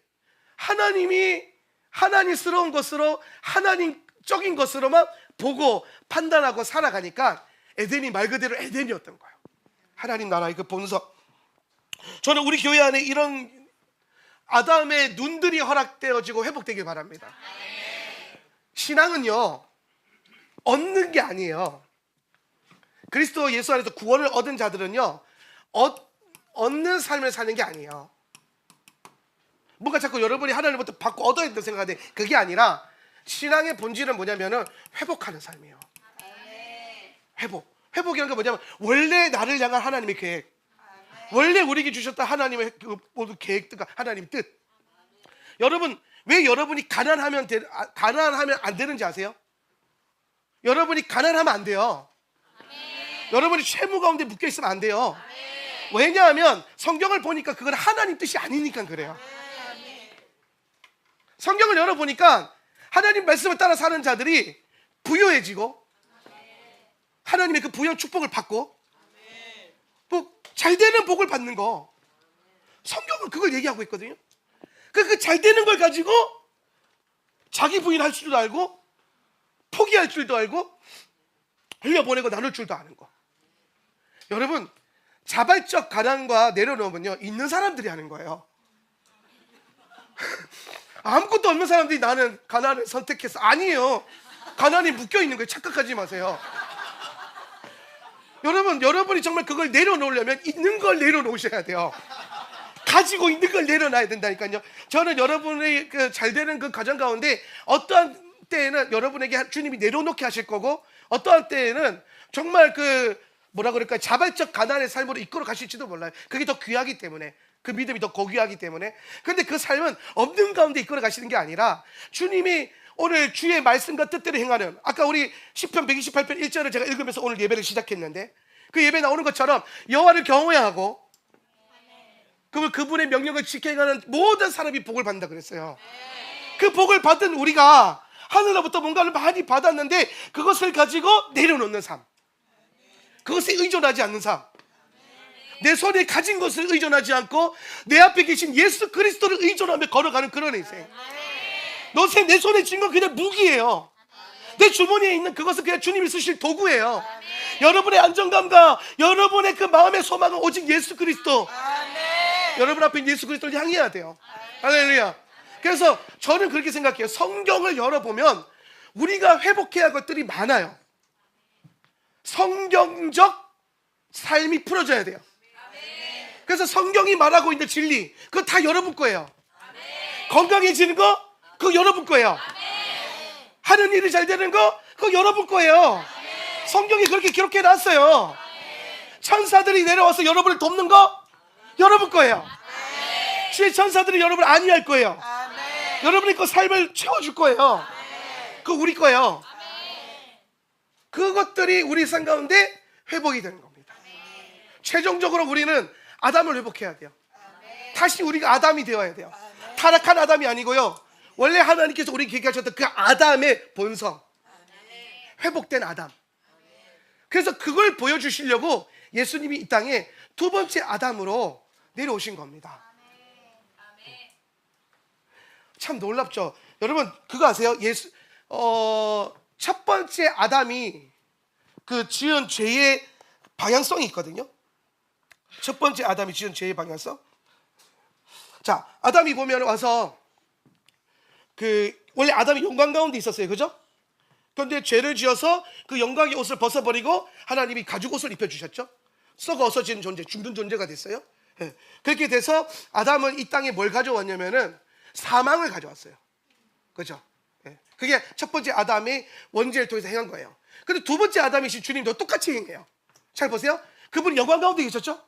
하나님스러운 것으로 하나님적인 것으로만 보고 판단하고 살아가니까 에덴이 말 그대로 에덴이었던 거예요. 하나님 나라의 그 본성. 저는 우리 교회 안에 이런 아담의 눈들이 허락되어지고 회복되길 바랍니다. 신앙은요 얻는 게 아니에요. 그리스도 예수 안에서 구원을 얻은 자들은요 얻는 삶을 사는 게 아니에요. 뭔가 자꾸 여러분이 하나님부터 받고 얻어야 된다고 생각하는데 그게 아니라 신앙의 본질은 뭐냐면은 회복하는 삶이에요. 회복이라는 게 뭐냐면 원래 나를 향한 하나님의 계획, 원래 우리에게 주셨던 하나님의 그 모든 계획과 하나님의 뜻. 여러분 왜 여러분이 가난하면 안 되는지 아세요? 여러분이 가난하면 안 돼요. 여러분이 채무 가운데 묶여 있으면 안 돼요. 왜냐하면 성경을 보니까 그건 하나님 뜻이 아니니까 그래요. 성경을 열어보니까 하나님 말씀을 따라 사는 자들이 부유해지고 하나님의 그 부유한 축복을 받고 뭐 잘 되는 복을 받는 거, 성경은 그걸 얘기하고 있거든요. 그 잘 되는 걸 가지고 자기 부인할 줄도 알고 포기할 줄도 알고 흘려보내고 나눌 줄도 아는 거. 여러분 자발적 가난과 내려놓으면요 있는 사람들이 하는 거예요. 아무것도 없는 사람들이 나는 가난을 선택했어. 아니에요. 가난이 묶여있는 거예요. 착각하지 마세요. 여러분이 정말 그걸 내려놓으려면 있는 걸 내려놓으셔야 돼요. 가지고 있는 걸 내려놔야 된다니까요. 저는 여러분의 그 잘 되는 그 가정 가운데 어떠한 때에는 여러분에게 주님이 내려놓게 하실 거고 어떠한 때에는 정말 그 뭐라 그럴까 자발적 가난의 삶으로 이끌어 가실지도 몰라요. 그게 더 귀하기 때문에, 그 믿음이 더 고귀하기 때문에. 그런데 그 삶은 없는 가운데 이끌어 가시는 게 아니라 주님이 오늘 주의 말씀과 뜻대로 행하는, 아까 우리 시편 128편 1절을 제가 읽으면서 오늘 예배를 시작했는데 그 예배 나오는 것처럼 여호와를 경외하고 그분의 명령을 지켜가는 모든 사람이 복을 받는다 그랬어요. 그 복을 받은 우리가 하늘로부터 뭔가를 많이 받았는데 그것을 가지고 내려놓는 삶, 그것에 의존하지 않는 삶, 내 손에 가진 것을 의존하지 않고 내 앞에 계신 예수 그리스도를 의존하며 걸어가는 그런 인생. 내 손에 쥔 건 그냥 무기예요. 내 주머니에 있는 그것은 그냥 주님이 쓰실 도구예요. 여러분의 안정감과 여러분의 그 마음의 소망은 오직 예수 그리스도. 여러분 앞에 있는 예수 그리스도를 향해야 돼요. 할렐루야. 그래서 저는 그렇게 생각해요. 성경을 열어보면 우리가 회복해야 할 것들이 많아요. 성경적 삶이 풀어져야 돼요. 그래서 성경이 말하고 있는 진리, 그거 다 여러분 거예요. 건강해지는 거, 그거 여러분 거예요. 하는 일이 잘 되는 거, 그거 여러분 거예요. 성경이 그렇게 기록해 놨어요. 천사들이 내려와서 여러분을 돕는 거, 여러분 거예요. 주의 천사들이 여러분을 안위할 거예요. 여러분의 그 삶을 채워줄 거예요. 그거 우리 거예요. 그것들이 우리 삶 가운데 회복이 되는 겁니다. 최종적으로 우리는 아담을 회복해야 돼요. 다시 우리가 아담이 되어야 돼요. 타락한 아담이 아니고요, 원래 하나님께서 우리에게 계획하셨던 그 아담의 본성, 회복된 아담. 그래서 그걸 보여주시려고 예수님이 이 땅에 두 번째 아담으로 내려오신 겁니다. 참 놀랍죠. 여러분 그거 아세요? 첫 번째 아담이 그 지은 죄의 방향성이 있거든요. 첫 번째 아담이 지은 죄의 방향성. 자, 아담이 보면 와서 원래 아담이 영광 가운데 있었어요, 그죠? 그런데 죄를 지어서 그 영광의 옷을 벗어버리고 하나님이 가죽 옷을 입혀주셨죠. 썩어 없어지는 존재, 죽는 존재가 됐어요. 예. 그렇게 돼서 아담은 이 땅에 뭘 가져왔냐면은 사망을 가져왔어요. 그죠? 예. 그게 첫 번째 아담의 원죄를 통해서 행한 거예요. 근데 두 번째 아담이신 주님도 똑같이 행해요. 잘 보세요. 그분이 영광 가운데 계셨죠?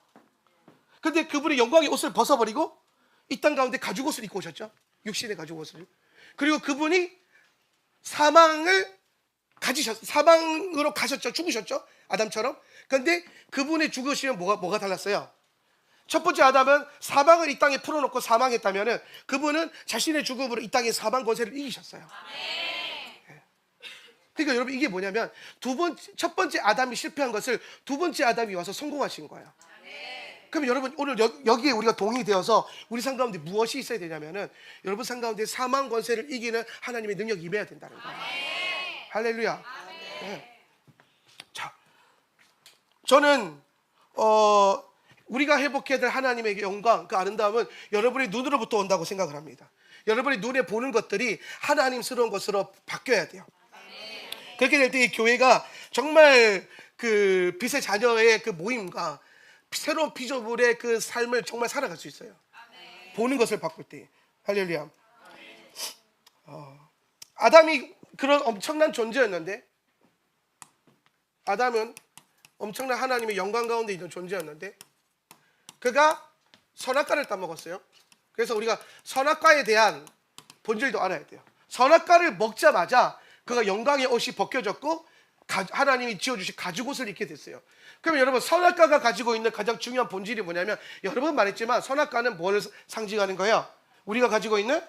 근데 그분이 영광의 옷을 벗어버리고 이 땅 가운데 가죽 옷을 입고 오셨죠. 육신의 가죽 옷을. 그리고 그분이 사망으로 가셨죠. 죽으셨죠. 아담처럼. 그런데 그분의 죽으시면 뭐가 달랐어요? 첫 번째 아담은 사망을 이 땅에 풀어놓고 사망했다면은 그분은 자신의 죽음으로 이 땅의 사망 권세를 이기셨어요. 그러니까 여러분 이게 뭐냐면 첫 번째 아담이 실패한 것을 두 번째 아담이 와서 성공하신 거예요. 그럼 여러분 오늘 여기에 우리가 동의되어서 우리 삶 가운데 무엇이 있어야 되냐면은 여러분 삶 가운데 사망 권세를 이기는 하나님의 능력이 임해야 된다는 거예요. 할렐루야. 네. 자, 저는 우리가 회복해야 될 하나님의 영광, 그 아름다움은 여러분의 눈으로부터 온다고 생각을 합니다. 여러분의 눈에 보는 것들이 하나님스러운 것으로 바뀌어야 돼요. 그렇게 될 때 이 교회가 정말 그 빛의 자녀의 그 모임과 새로운 피조물의 그 삶을 정말 살아갈 수 있어요. 보는 것을 바꿀 때. 할렐루야. 아담이 그런 엄청난 존재였는데, 아담은 엄청난 하나님의 영광 가운데 있는 존재였는데 그가 선악과를 따먹었어요. 그래서 우리가 선악과에 대한 본질도 알아야 돼요. 선악과를 먹자마자 그가 영광의 옷이 벗겨졌고 하나님이 지어주신 가죽 옷을 입게 됐어요. 그러면 여러분 선악과가 가지고 있는 가장 중요한 본질이 뭐냐면, 여러분 말했지만 선악과는 뭘 상징하는 거예요? 우리가 가지고 있는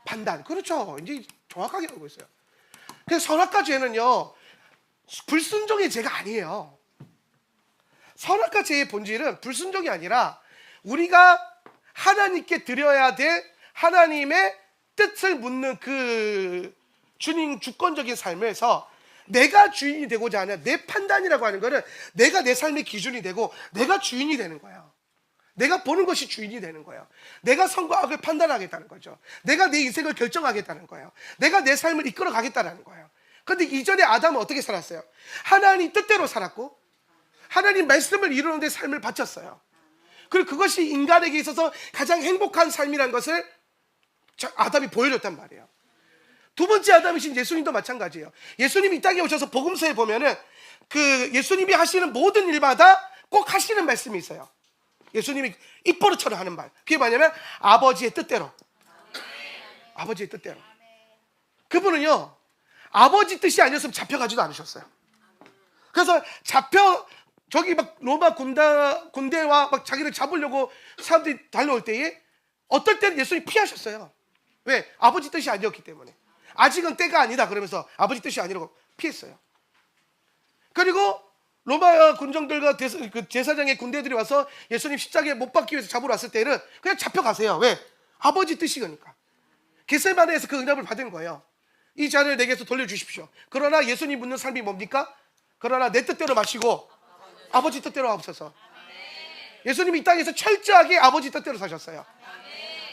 판단. 그렇죠. 이제 정확하게 알고 있어요. 그래서 선악과 죄는요 불순종의 죄가 아니에요. 선악과 죄의 본질은 불순종이 아니라 우리가 하나님께 드려야 될 하나님의 뜻을 묻는 그 주님 주권적인 삶에서 내가 주인이 되고자 하는 내 판단이라고 하는 것은 내가 내 삶의 기준이 되고 내가 주인이 되는 거예요. 내가 보는 것이 주인이 되는 거예요. 내가 선과 악을 판단하겠다는 거죠. 내가 내 인생을 결정하겠다는 거예요. 내가 내 삶을 이끌어 가겠다는 거예요. 그런데 이전에 아담은 어떻게 살았어요? 하나님 뜻대로 살았고 하나님 말씀을 이루는 데 삶을 바쳤어요. 그리고 그것이 인간에게 있어서 가장 행복한 삶이라는 것을 아담이 보여줬단 말이에요. 두 번째 아담이신 예수님도 마찬가지예요. 예수님이 이 땅에 오셔서 복음서에 보면은 그 예수님이 하시는 모든 일마다 꼭 하시는 말씀이 있어요. 예수님이 입버릇처럼 하는 말. 그게 뭐냐면 아버지의 뜻대로. 아버지의 뜻대로. 그분은요 아버지 뜻이 아니었으면 잡혀가지도 않으셨어요. 그래서 저기 막 로마 군대와 막 자기를 잡으려고 사람들이 달려올 때에 어떨 때는 예수님이 피하셨어요. 왜? 아버지 뜻이 아니었기 때문에. 아직은 때가 아니다 그러면서 아버지 뜻이 아니라고 피했어요. 그리고 로마 군정들과 그 제사장의 군대들이 와서 예수님 십자가에 못 박기 위해서 잡으러 왔을 때는 그냥 잡혀가세요. 왜? 아버지 뜻이니까. 겟세마네에서 그 응답을 받은 거예요. 이 잔을 내게서 돌려주십시오. 그러나 예수님 묻는 삶이 뭡니까? 그러나 내 뜻대로 마시고 아버지 뜻대로 하옵소서. 예수님이 이 땅에서 철저하게 아버지 뜻대로 사셨어요.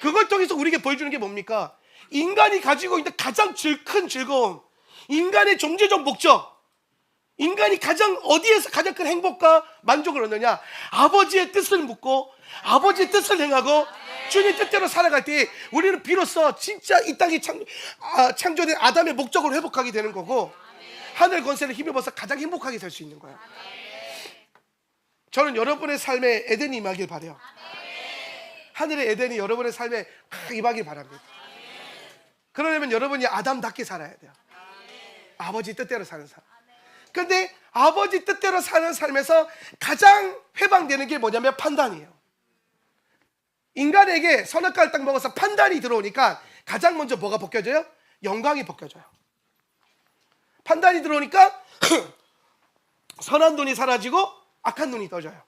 그걸 통해서 우리에게 보여주는 게 뭡니까? 인간이 가지고 있는 가장 큰 즐거움, 인간의 존재적 목적, 인간이 어디에서 가장 큰 행복과 만족을 얻느냐? 아버지의 뜻을 묻고 아버지의 뜻을 행하고 주님 뜻대로 살아갈 때 우리는 비로소 진짜 이 땅이 창조된 아담의 목적을 회복하게 되는 거고, 하늘 권세를 힘입어서 가장 행복하게 살 수 있는 거예요. 저는 여러분의 삶에 에덴이 임하길 바라요. 하늘의 에덴이 여러분의 삶에 임하길 바랍니다. 그러려면 여러분이 아담답게 살아야 돼요. 아버지 뜻대로 사는 삶. 근데 아버지 뜻대로 사는 삶에서 가장 해방되는 게 뭐냐면 판단이에요. 인간에게 선악과를 딱 먹어서 판단이 들어오니까 가장 먼저 뭐가 벗겨져요? 영광이 벗겨져요. 판단이 들어오니까 선한 눈이 사라지고 악한 눈이 떠져요.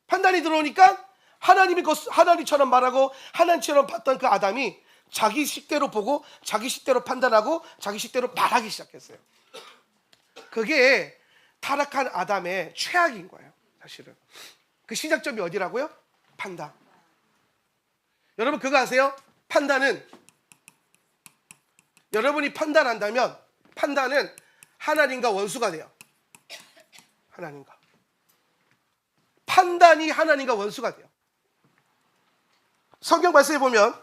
판단이 들어오니까 하나님처럼 말하고 하나님처럼 봤던 그 아담이 자기 식대로 보고 자기 식대로 판단하고 자기 식대로 말하기 시작했어요. 그게 타락한 아담의 최악인 거예요. 사실은 그 시작점이 어디라고요? 판단. 여러분 그거 아세요? 판단은, 여러분이 판단한다면 판단은 하나님과 원수가 돼요. 하나님과 판단이 하나님과 원수가 돼요. 성경 말씀에 보면,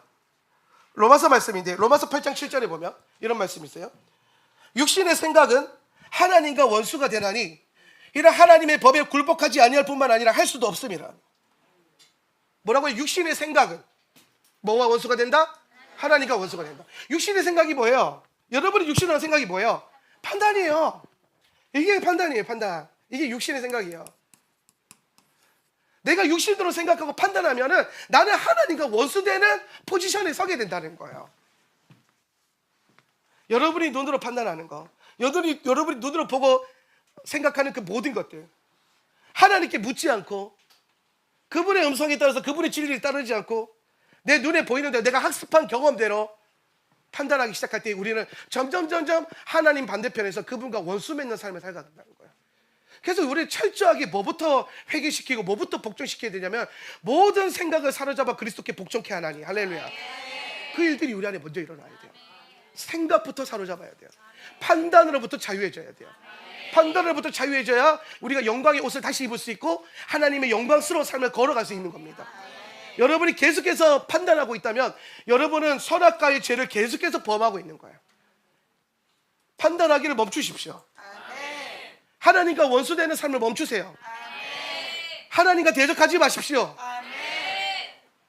로마서 말씀인데 로마서 8장 7절에 보면 이런 말씀이 있어요. 육신의 생각은 하나님과 원수가 되나니 이는 하나님의 법에 굴복하지 아니할 뿐만 아니라 할 수도 없음이라. 뭐라고요? 육신의 생각은 뭐와 원수가 된다? 하나님과 원수가 된다. 육신의 생각이 뭐예요? 여러분이 육신으로 생각이 뭐예요? 판단이에요. 이게 판단이에요. 판단. 이게 육신의 생각이에요. 내가 육신으로 생각하고 판단하면은 나는 하나님과 원수되는 포지션에 서게 된다는 거예요. 여러분이 눈으로 판단하는 거, 여러분이 눈으로 보고 생각하는 그 모든 것들, 하나님께 묻지 않고 그분의 음성에 따라서 그분의 진리를 따르지 않고 내 눈에 보이는 대로 내가 학습한 경험대로 판단하기 시작할 때 우리는 점점 하나님 반대편에서 그분과 원수 맺는 삶을 살게 된다는 거예요. 그래서 우리는 철저하게 뭐부터 회개시키고 뭐부터 복종시켜야 되냐면 모든 생각을 사로잡아 그리스도께 복종케 하나니, 할렐루야. 그 일들이 우리 안에 먼저 일어나야 돼요. 생각부터 사로잡아야 돼요. 판단으로부터 자유해져야 돼요. 판단으로부터 자유해져야 우리가 영광의 옷을 다시 입을 수 있고 하나님의 영광스러운 삶을 걸어갈 수 있는 겁니다. 여러분이 계속해서 판단하고 있다면 여러분은 선악과의 죄를 계속해서 범하고 있는 거예요. 판단하기를 멈추십시오. 하나님과 원수되는 삶을 멈추세요. 하나님과 대적하지 마십시오.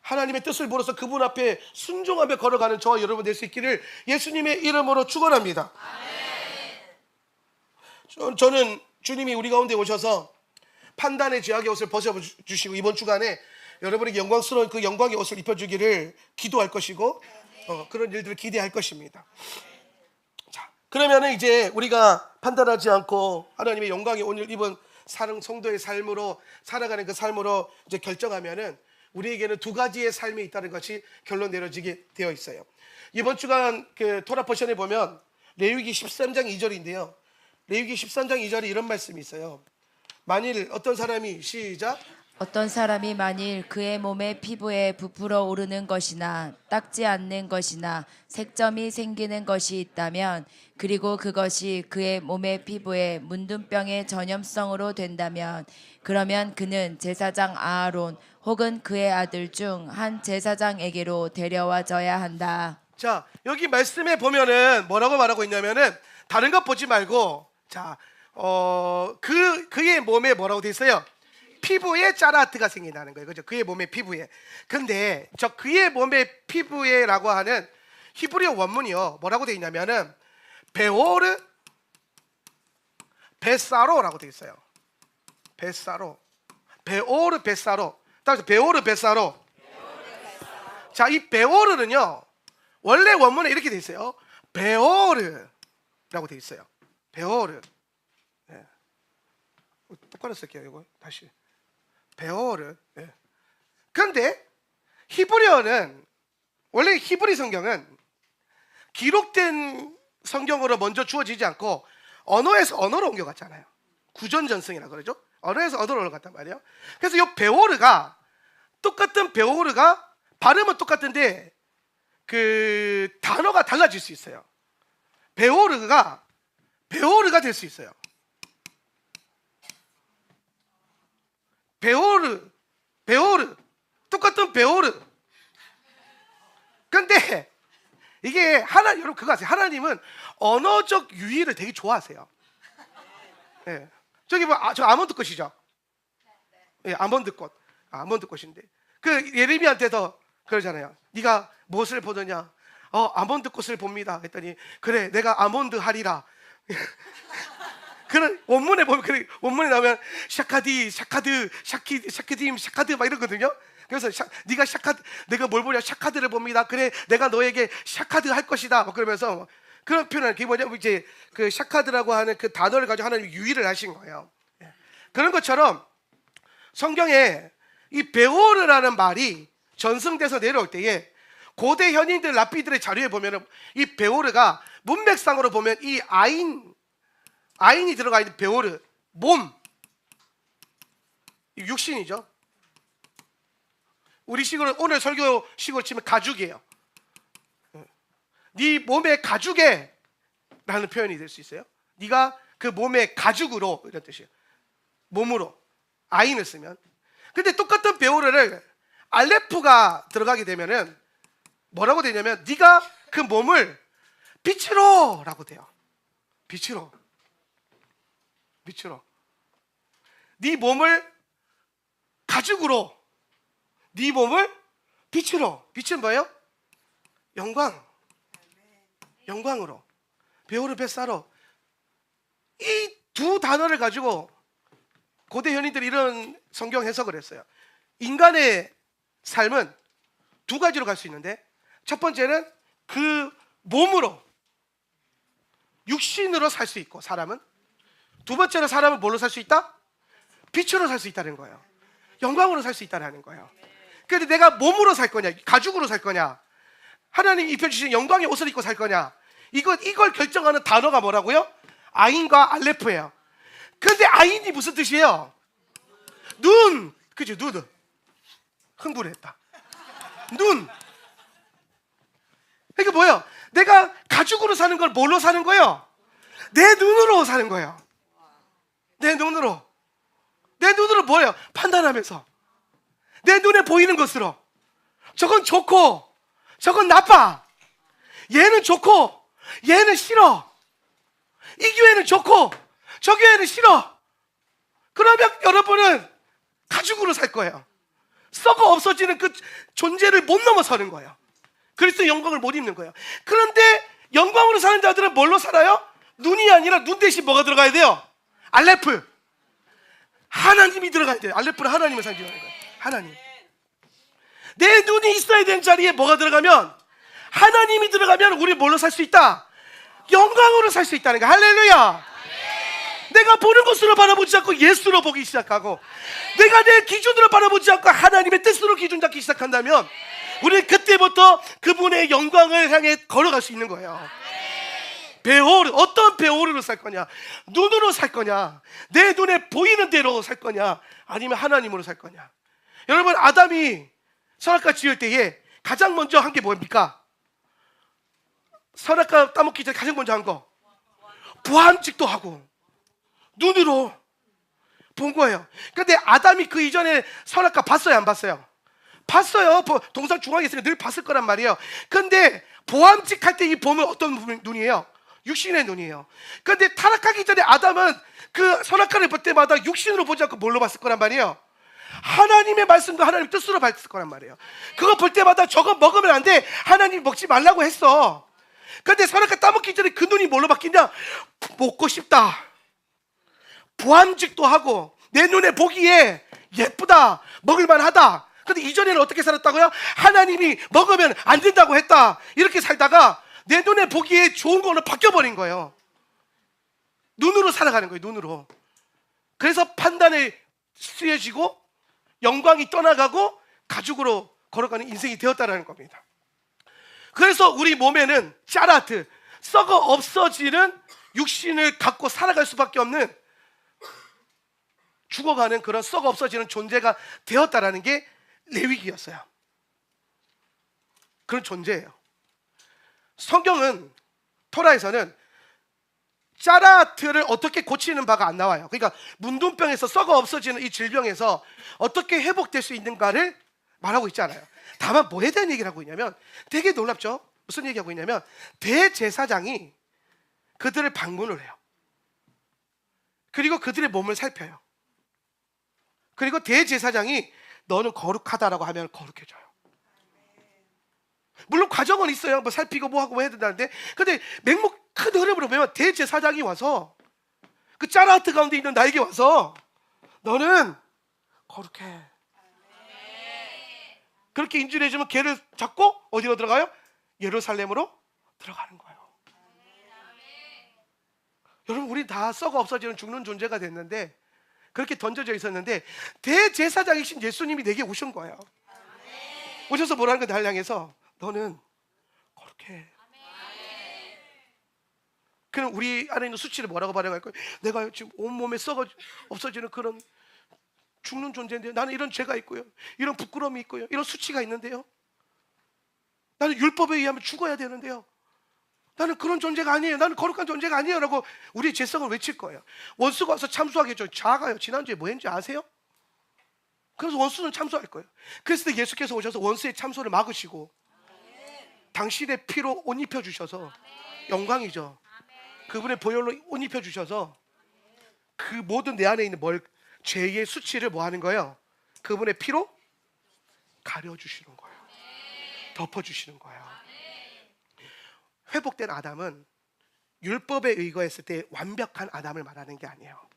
하나님의 뜻을 물어서 그분 앞에 순종하며 걸어가는 저와 여러분 될 수 있기를 예수님의 이름으로 축원합니다. 저는 주님이 우리 가운데 오셔서 판단의 죄악의 옷을 벗어주시고 이번 주간에 여러분에게 영광스러운 그 영광의 옷을 입혀주기를 기도할 것이고 그런 일들을 기대할 것입니다. 자, 그러면 이제 우리가 판단하지 않고 하나님의 영광의 옷을 입은 사랑 성도의 삶으로 살아가는 그 삶으로 이제 결정하면은 우리에게는 두 가지의 삶이 있다는 것이 결론 내려지게 되어 있어요. 이번 주간 그 토라 포션에 보면 레위기 13장 2절인데요. 레위기 13장 2절에 이런 말씀이 있어요. 만일 어떤 사람이 시작 어떤 사람이 만일 그의 몸의 피부에 부풀어 오르는 것이나 닦지 않는 것이나 색점이 생기는 것이 있다면 그리고 그것이 그의 몸의 피부에 문둥병의 전염성으로 된다면 그러면 그는 제사장 아하론 혹은 그의 아들 중 한 제사장에게로 데려와져야 한다. 자, 여기 말씀에 보면은 뭐라고 말하고 있냐면은 다른 것 보지 말고 자, 그의 몸에 뭐라고 돼 있어요? 피부에 짜라트가 생긴다는 거예요. 그죠? 그의 몸의 피부에. 근데 저 그의 몸의 피부에라고 하는 히브리어 원문이요. 뭐라고 돼 있냐면은 베오르 베사로라고 돼 있어요. 베사로. 베오르 베사로. 따라서 베오르 베사로. 자, 이 베오르는요 원래 원문에 이렇게 돼 있어요. 베오르라고 돼 있어요. 베오르. 네. 똑바로 쓸게요. 이거 다시. 베오르. 네. 그런데 히브리어는 원래 히브리 성경은 기록된 성경으로 먼저 주어지지 않고 언어에서 언어로 옮겨갔잖아요. 구전전승이라 그러죠. 언어에서 언어로 옮겨갔단 말이에요. 그래서 이 베오르가 똑같은 베오르가 발음은 똑같은데 그 단어가 달라질 수 있어요. 베오르가 될 수 있어요. 베오르 똑같은 베오르. 근데 이게 여러분 그거 아세요? 하나님은 언어적 유희를 되게 좋아하세요. 네. 저기 저 아몬드 꽃이죠? 예, 아몬드 꽃. 아몬드 꽃인데 그 예레미야한테서 그러잖아요. 네가 무엇을 보느냐? 아몬드 꽃을 봅니다. 했더니 그래, 내가 아몬드 하리라. 그런 원문에 보면 원문에 나오면 샤카디, 샤카드, 샤키딤, 샤카드 막 이러거든요. 그래서 네가 샤카드, 내가 뭘 보냐? 샤카드를 봅니다. 그래, 내가 너에게 샤카드 할 것이다. 막 그러면서 그런 표현을 그게 뭐냐면 이제 그 샤카드라고 하는 그 단어를 가지고 하나님 유의를 하신 거예요. 그런 것처럼 성경에 이 베오르라는 말이 전승돼서 내려올 때에 고대 현인들 랍비들의 자료에 보면은 이 베오르가 문맥상으로 보면 이 아인이 들어가 있는 베오르 몸 육신이죠. 우리 식으로 오늘 설교 식으로 치면 가죽이에요. 네 몸의 가죽에 라는 표현이 될 수 있어요. 네가 그 몸의 가죽으로 이런 뜻이에요. 몸으로 아인을 쓰면. 근데 똑같은 베오르를 알레프가 들어가게 되면은 뭐라고 되냐면 네가 그 몸을 빛으로 라고 돼요. 빛으로 네 몸을 가죽으로, 네 몸을 빛으로. 빛은 뭐예요? 영광으로. 베오르 베사로. 이 두 단어를 가지고 고대 현인들이 이런 성경 해석을 했어요. 인간의 삶은 두 가지로 갈 수 있는데 첫 번째는 그 몸으로 육신으로 살 수 있고 사람은, 두 번째로 사람은 뭘로 살 수 있다? 빛으로 살 수 있다는 거예요. 영광으로 살 수 있다는 거예요. 그런데 내가 몸으로 살 거냐, 가죽으로 살 거냐, 하나님이 입혀주신 영광의 옷을 입고 살 거냐, 이걸 결정하는 단어가 뭐라고요? 아인과 알레프예요. 그런데 아인이 무슨 뜻이에요? 눈, 그죠? 눈. 흥분했다. 눈. 이게 뭐예요? 내가 가죽으로 사는 걸 뭘로 사는 거예요? 내 눈으로 사는 거예요. 내 눈으로 뭐예요? 판단하면서 내 눈에 보이는 것으로 저건 좋고 저건 나빠, 얘는 좋고 얘는 싫어, 이 교회는 좋고 저 교회는 싫어. 그러면 여러분은 가죽으로 살 거예요. 썩어 없어지는 그 존재를 못 넘어서는 거예요. 그리스도 영광을 못 입는 거예요. 그런데 영광으로 사는 자들은 뭘로 살아요? 눈이 아니라 눈 대신 뭐가 들어가야 돼요? 알레프. 하나님이 들어가야 돼요. 알레프는 하나님을 상징하는 거예요. 하나님. 내 눈이 있어야 되는 자리에 뭐가 들어가면, 하나님이 들어가면 우리 뭘로 살 수 있다? 영광으로 살 수 있다는 거야. 할렐루야. 내가 보는 것으로 바라보지 않고 예수로 보기 시작하고, 내가 내 기준으로 바라보지 않고 하나님의 뜻으로 기준 잡기 시작한다면 우리는 그때부터 그분의 영광을 향해 걸어갈 수 있는 거예요. 베오르, 어떤 베오르로 살 거냐? 눈으로 살 거냐? 내 눈에 보이는 대로 살 거냐? 아니면 하나님으로 살 거냐? 여러분, 아담이 선악과 지을 때에 가장 먼저 한 게 뭡니까? 선악과 따먹기 전에 가장 먼저 한 거, 부함직도 하고 눈으로 본 거예요. 그런데 아담이 그 이전에 선악과 봤어요, 안 봤어요? 봤어요. 동상 중앙에 있으니까 늘 봤을 거란 말이에요. 그런데 보암직할 때 이 봄은 어떤 눈이에요? 육신의 눈이에요. 그런데 타락하기 전에 아담은 그 선악과를 볼 때마다 육신으로 보지 않고 뭘로 봤을 거란 말이에요? 하나님의 말씀도 하나님 뜻으로 봤을 거란 말이에요. 그거 볼 때마다 저거 먹으면 안 돼, 하나님 먹지 말라고 했어. 그런데 선악과 따먹기 전에 그 눈이 뭘로 바뀌냐? 먹고 싶다, 보암직도 하고 내 눈에 보기에 예쁘다, 먹을만하다. 근데 이전에는 어떻게 살았다고요? 하나님이 먹으면 안 된다고 했다. 이렇게 살다가 내 눈에 보기에 좋은 걸로 바뀌어버린 거예요. 눈으로 살아가는 거예요. 눈으로. 그래서 판단에 쓰여지고 영광이 떠나가고 가죽으로 걸어가는 인생이 되었다는 겁니다. 그래서 우리 몸에는 짜라트, 썩어 없어지는 육신을 갖고 살아갈 수밖에 없는, 죽어가는 그런 썩어 없어지는 존재가 되었다라는 게 레위기였어요. 그런 존재예요. 성경은, 토라에서는 짜라트를 어떻게 고치는 바가 안 나와요. 그러니까 문둥병에서 썩어 없어지는 이 질병에서 어떻게 회복될 수 있는가를 말하고 있지 않아요. 다만 뭐에 대한 얘기를 하고 있냐면, 되게 놀랍죠. 무슨 얘기하고 있냐면, 대제사장이 그들을 방문을 해요. 그리고 그들의 몸을 살펴요. 그리고 대제사장이 너는 거룩하다라고 하면 거룩해져요. 물론 과정은 있어요. 뭐 살피고 뭐 하고 뭐 해야 된다는데, 근데 맹목 큰 흐름으로 보면 대제사장이 와서 그 짜라트 가운데 있는 나에게 와서 너는 거룩해. 그렇게 인지를 해주면 걔를 잡고 어디로 들어가요? 예루살렘으로 들어가는 거예요. 여러분, 우리 다 썩어 없어지는 죽는 존재가 됐는데, 그렇게 던져져 있었는데 대제사장이신 예수님이 내게 오신 거예요. 오셔서 뭐라는 거야? 날 향해서 너는 거룩해. 그럼 우리 안에 있는 수치를 뭐라고 발행할 거예요? 내가 지금 온몸에 썩어 없어지는 그런 죽는 존재인데요, 나는 이런 죄가 있고요, 이런 부끄러움이 있고요, 이런 수치가 있는데요, 나는 율법에 의하면 죽어야 되는데요, 나는 그런 존재가 아니에요, 나는 거룩한 존재가 아니에요 라고 우리의 죄성을 외칠 거예요. 원수가 와서 참수하겠죠. 작아요. 지난주에 뭐 했는지 아세요? 그래서 원수는 참수할 거예요. 그래서 예수께서 오셔서 원수의 참소를 막으시고 당신의 피로 옷 입혀주셔서, 영광이죠. 그분의 보혈로 옷 입혀주셔서 그 모든 내 안에 있는 죄의 수치를 뭐 하는 거예요? 그분의 피로 가려주시는 거예요. 덮어주시는 거예요. 회복된 아담은 율법에 의거했을 때 완벽한 아담을 말하는 게 아니에요.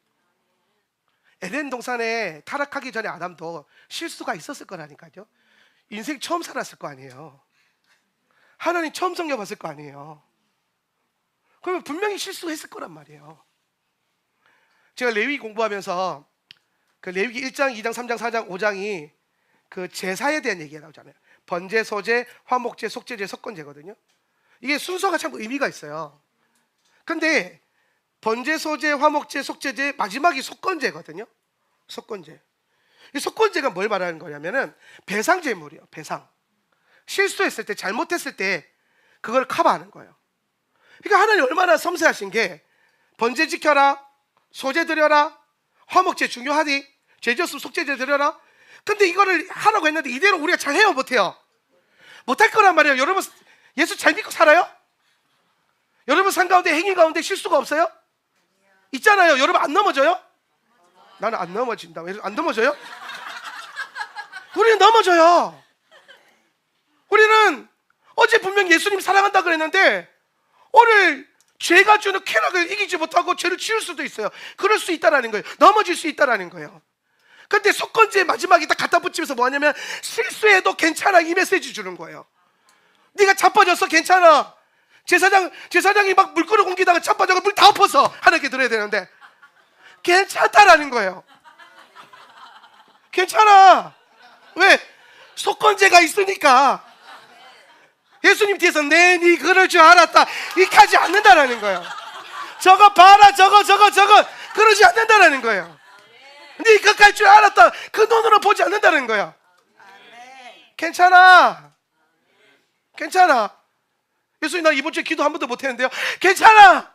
에덴 동산에 타락하기 전에 아담도 실수가 있었을 거라니까요. 인생 처음 살았을 거 아니에요. 하나님 처음 섬겨봤을 거 아니에요. 그러면 분명히 실수했을 거란 말이에요. 제가 레위 공부하면서 그 레위기 1장, 2장, 3장, 4장, 5장이 그 제사에 대한 얘기가 나오잖아요. 번제, 소제, 화목제, 속제제, 석건제거든요. 이게 순서가 참 의미가 있어요. 근데 번제, 소제, 화목제, 속제제, 마지막이 속건제거든요. 속건제. 이 속건제가 뭘 말하는 거냐면은 배상제물이에요. 배상. 실수했을 때, 잘못했을 때 그걸 커버하는 거예요. 그러니까 하나님 얼마나 섬세하신 게, 번제 지켜라, 소제 드려라, 화목제 중요하니, 죄지었으면 속제제 드려라. 근데 이거를 하라고 했는데 이대로 우리가 잘 해요, 못해요? 못할 거란 말이에요. 여러분 예수 잘 믿고 살아요? 여러분 삶 가운데, 행위 가운데 실수가 없어요? 있잖아요. 여러분 안 넘어져요? 나는 안 넘어진다. 왜 안 넘어져요? 우리는 넘어져요. 우리는 어제 분명 예수님 사랑한다 그랬는데 오늘 죄가 주는 쾌락을 이기지 못하고 죄를 지을 수도 있어요. 그럴 수 있다라는 거예요. 넘어질 수 있다라는 거예요. 근데 속건제 마지막에 딱 갖다 붙이면서 뭐 하냐면, 실수해도 괜찮아, 이 메시지 주는 거예요. 네가 자빠졌어, 괜찮아. 제사장이 막 물 끓여 공기다가 자빠져서 물 다 엎어서 하나님께 드려야 되는데 괜찮다라는 거예요. 괜찮아. 왜? 속건제가 있으니까. 예수님 뒤에서 네 그럴 줄 알았다 이렇게 하지 않는다라는 거예요. 저거 봐라, 저거 그러지 않는다라는 거예요. 네 그거 할 줄 알았다 그 눈으로 보지 않는다는 거예요. 괜찮아. 괜찮아. 예수님, 나 이번 주에 기도 한 번도 못 했는데요. 괜찮아.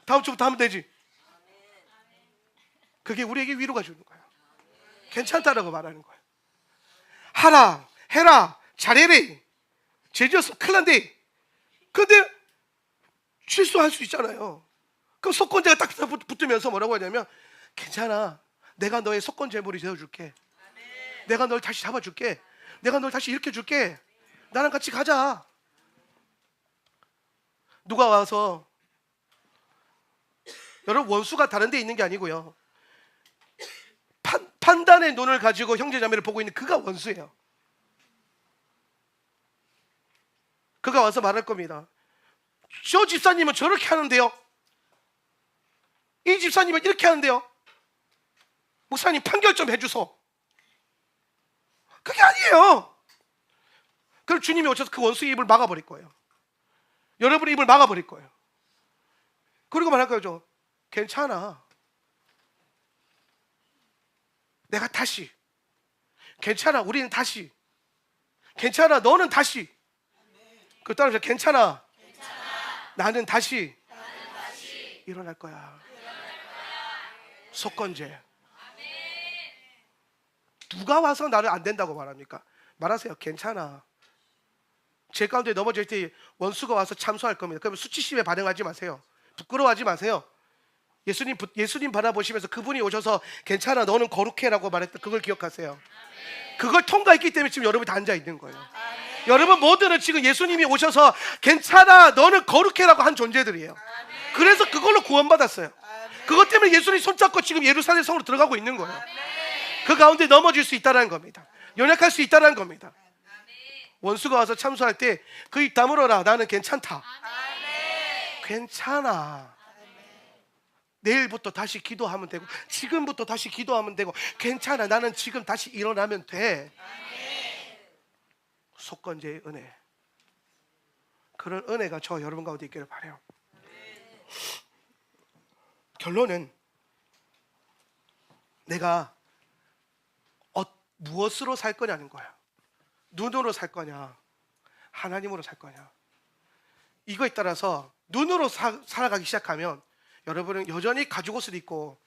다음 주부터 하면 되지. 그게 우리에게 위로가 주는 거예요. 괜찮다라고 말하는 거예요. 하라, 해라, 잘해래. 죄지었으면 큰일 난데. 근데 실수할 수 있잖아요. 그럼 속건제가 딱 붙으면서 뭐라고 하냐면, 괜찮아. 내가 너의 속건제물이 되어줄게. 내가 널 다시 잡아줄게. 내가 널 다시 일으켜줄게. 나랑 같이 가자. 누가 와서, 여러분 원수가 다른 데 있는 게 아니고요, 판단의 눈을 가지고 형제자매를 보고 있는 그가 원수예요. 그가 와서 말할 겁니다. 저 집사님은 저렇게 하는데요, 이 집사님은 이렇게 하는데요, 목사님 판결 좀 해주소. 그게 아니에요. 그럼 주님이 오셔서 그 원수의 입을 막아버릴 거예요. 여러분의 입을 막아버릴 거예요. 그리고 말할 거죠. 괜찮아, 내가 다시, 괜찮아, 우리는 다시, 괜찮아, 너는 다시. 그 따라서 괜찮아, 나는 다시 일어날 거야. 속건제. 누가 와서 나를 안 된다고 말합니까? 말하세요. 괜찮아. 제 가운데 넘어질 때 원수가 와서 참소할 겁니다. 그러면 수치심에 반응하지 마세요. 부끄러워하지 마세요. 예수님 바라보시면서 그분이 오셔서 괜찮아, 너는 거룩해라고 말했던 그걸 기억하세요. 그걸 통과했기 때문에 지금 여러분이 다 앉아 있는 거예요. 여러분 모두는 지금 예수님이 오셔서 괜찮아, 너는 거룩해라고 한 존재들이에요. 그래서 그걸로 구원받았어요. 그것 때문에 예수님 손잡고 지금 예루살렘 성으로 들어가고 있는 거예요. 그 가운데 넘어질 수 있다는 겁니다. 연약할 수 있다는 겁니다. 원수가 와서 참소할 때 그 입 다물어라. 나는 괜찮다. 괜찮아. 내일부터 다시 기도하면 되고, 지금부터 다시 기도하면 되고, 괜찮아, 나는 지금 다시 일어나면 돼. 속건제의 은혜. 그런 은혜가 저 여러분 가운데 있기를 바라요. 결론은 내가 무엇으로 살 거냐는 거야. 눈으로 살 거냐, 하나님으로 살 거냐. 이거에 따라서 눈으로 살아가기 시작하면 여러분은 여전히 가죽 옷을 입고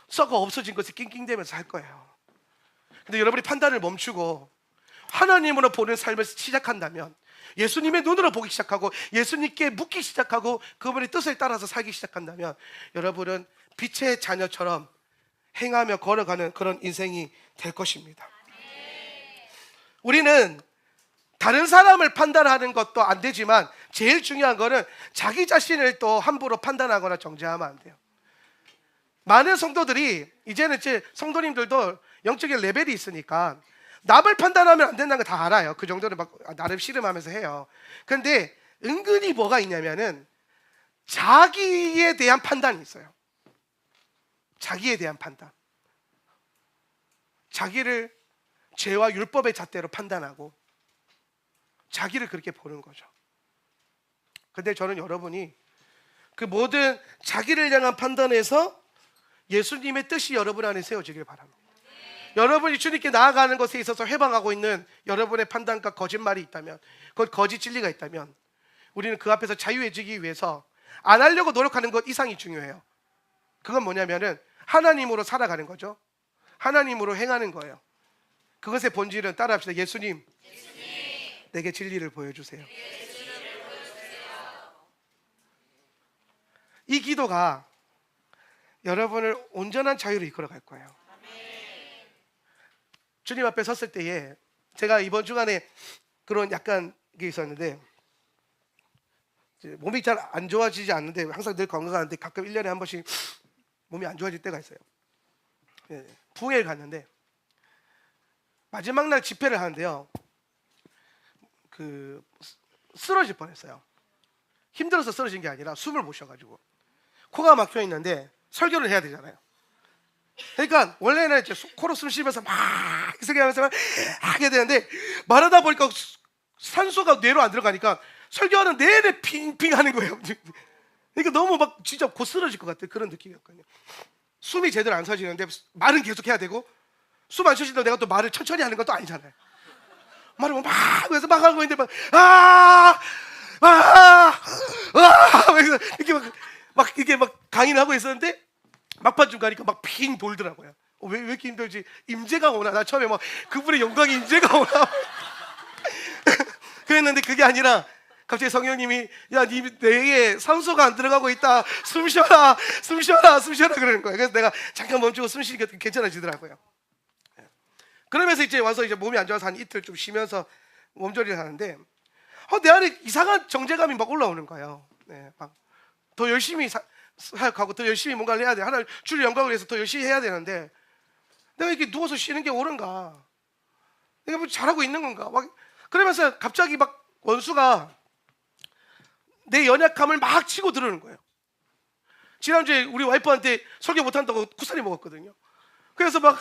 썩어 없어진 것에 낑낑대면서 살 거예요. 근데 여러분이 판단을 멈추고 하나님으로 보는 삶을 시작한다면, 예수님의 눈으로 보기 시작하고 예수님께 묻기 시작하고 그분의 뜻을 따라서 살기 시작한다면 여러분은 빛의 자녀처럼 행하며 걸어가는 그런 인생이 될 것입니다. 우리는 다른 사람을 판단하는 것도 안 되지만 제일 중요한 거는 자기 자신을 또 함부로 판단하거나 정죄하면 안 돼요. 많은 성도들이 이제는 성도님들도 영적인 레벨이 있으니까 남을 판단하면 안 된다는 거 다 알아요. 그 정도는 막 나름 씨름하면서 해요. 그런데 은근히 뭐가 있냐면은 자기에 대한 판단이 있어요. 자기에 대한 판단. 자기를 죄와 율법의 잣대로 판단하고 자기를 그렇게 보는 거죠. 근데 저는 여러분이 그 모든 자기를 향한 판단에서 예수님의 뜻이 여러분 안에 세워지길 바랍니다. 여러분이 주님께 나아가는 것에 있어서 해방하고 있는 여러분의 판단과 거짓말이 있다면, 그건 거짓 진리가 있다면, 우리는 그 앞에서 자유해지기 위해서 안 하려고 노력하는 것 이상이 중요해요. 그건 뭐냐면은 하나님으로 살아가는 거죠. 하나님으로 행하는 거예요. 그것의 본질은 따라합시다. 예수님, 내게 진리를 보여주세요. 이 기도가 여러분을 온전한 자유로 이끌어갈 거예요. 주님 앞에 섰을 때에 제가 이번 주간에 그런 약간 게 있었는데, 몸이 잘 안 좋아지지 않는데 항상 늘 건강한데 가끔 1년에 한 번씩 몸이 안 좋아질 때가 있어요. 부흥회를 갔는데 마지막 날 집회를 하는데요, 쓰러질 뻔했어요. 힘들어서 쓰러진 게 아니라 숨을 못 쉬어가지고 코가 막혀 있는데 설교를 해야 되잖아요. 그러니까 원래는 이제 코로 숨 쉬면서 막 이렇게 하면서 하게 되는데 말하다 보니까 산소가 뇌로 안 들어가니까 설교하는 내내 핑핑 하는 거예요. 그러니까 너무 막 진짜 곧 쓰러질 것 같은 그런 느낌이었거든요. 숨이 제대로 안 쉬어지는데 말은 계속 해야 되고, 숨 안 쉬어진다고 내가 또 말을 천천히 하는 것도 아니잖아요. 말을 막 그래서 막 하고 있는데 이렇게 막 강의를 하고 있었는데 막판 중 가니까 막 핑 돌더라고요. 왜 이렇게 힘들지? 임재가 오나? 나 처음에 막 그분의 영광이 임재가 오나? 그랬는데 그게 아니라 갑자기 성령님이 야, 네 뇌에 산소가 안 들어가고 있다. 숨 쉬어라 그러는 거예요. 그래서 내가 잠깐 멈추고 숨 쉬니까 괜찮아지더라고요. 그러면서 이제 와서 이제 몸이 안 좋아서 한 이틀 좀 쉬면서 몸조리를 하는데 내 안에 이상한 정죄감이 막 올라오는 거예요. 네, 막 더 열심히 사역하고 더 열심히 뭔가를 해야 돼. 하나님 주를 영광을 위해서 더 열심히 해야 되는데 내가 이렇게 누워서 쉬는 게 옳은가? 내가 뭐 잘하고 있는 건가? 막 그러면서 갑자기 막 원수가 내 연약함을 막 치고 들어오는 거예요. 지난주에 우리 와이프한테 설교 못한다고 쿠사리 먹었거든요. 그래서 막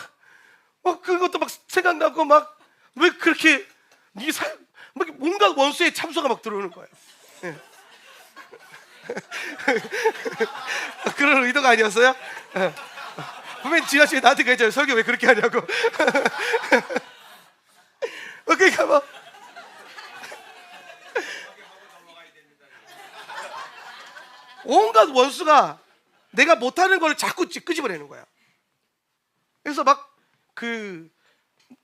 그것도 막 생각나고 막 왜 그렇게 막 뭔가 원수의 참소가 막 들어오는 거예요. 예. 그런 의도가 아니었어요? 예. 분명히 지난주에 나한테 그랬잖아요. 설교 왜 그렇게 하냐고. 그러니까 막 온갖 원수가 내가 못하는 걸 자꾸 끄집어내는 거야. 그래서 막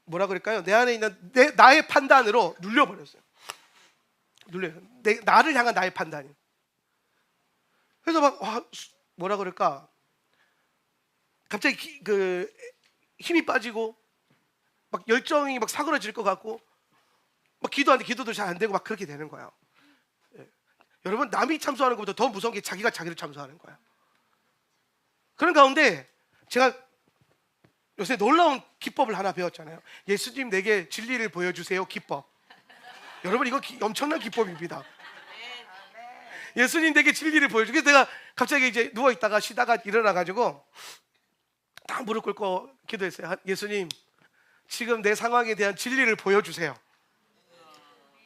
뭐라 그럴까요? 내 안에 있는 나의 판단으로 눌려버렸어요. 나를 향한 나의 판단이. 그래서 막 뭐라 그럴까? 갑자기 힘이 빠지고 막 열정이 막 사그러질 것 같고 막 기도하는데 기도도 잘 안 되고 막 그렇게 되는 거예요. 예. 여러분, 남이 참소하는 것보다 더 무서운 게 자기가 자기를 참소하는 거야. 그런 가운데 제가 요새 놀라운 기법을 하나 배웠잖아요. 예수님 내게 진리를 보여주세요 기법. 여러분, 이거 엄청난 기법입니다. 예수님 내게 진리를 보여주게. 내가 갑자기 이제 누워있다가 쉬다가 일어나가지고 다 무릎 꿇고 기도했어요. 예수님, 지금 내 상황에 대한 진리를 보여주세요.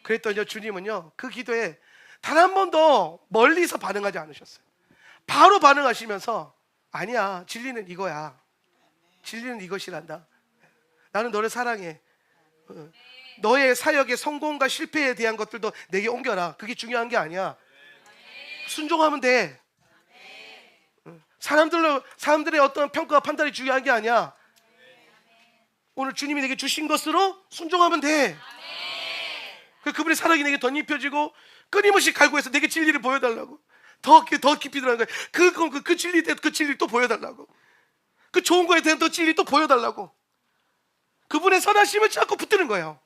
그랬더니 주님은요, 그 기도에 단 한 번도 멀리서 반응하지 않으셨어요. 바로 반응하시면서 아니야, 진리는 이거야. 진리는 이것이란다. 나는 너를 사랑해. 너의 사역의 성공과 실패에 대한 것들도 내게 옮겨라. 그게 중요한 게 아니야. 순종하면 돼. 사람들의 어떤 평가와 판단이 중요한 게 아니야. 오늘 주님이 내게 주신 것으로 순종하면 돼. 그분의 사랑이 내게 덧입혀지고 끊임없이 갈구해서 내게 진리를 보여달라고. 더 깊이 들어가는 거야. 그 진리에 대해 그 진리를 또 보여달라고. 그 좋은 거에 대한 또 진리 또 보여달라고. 그분의 선하심을 자꾸 붙드는 거예요.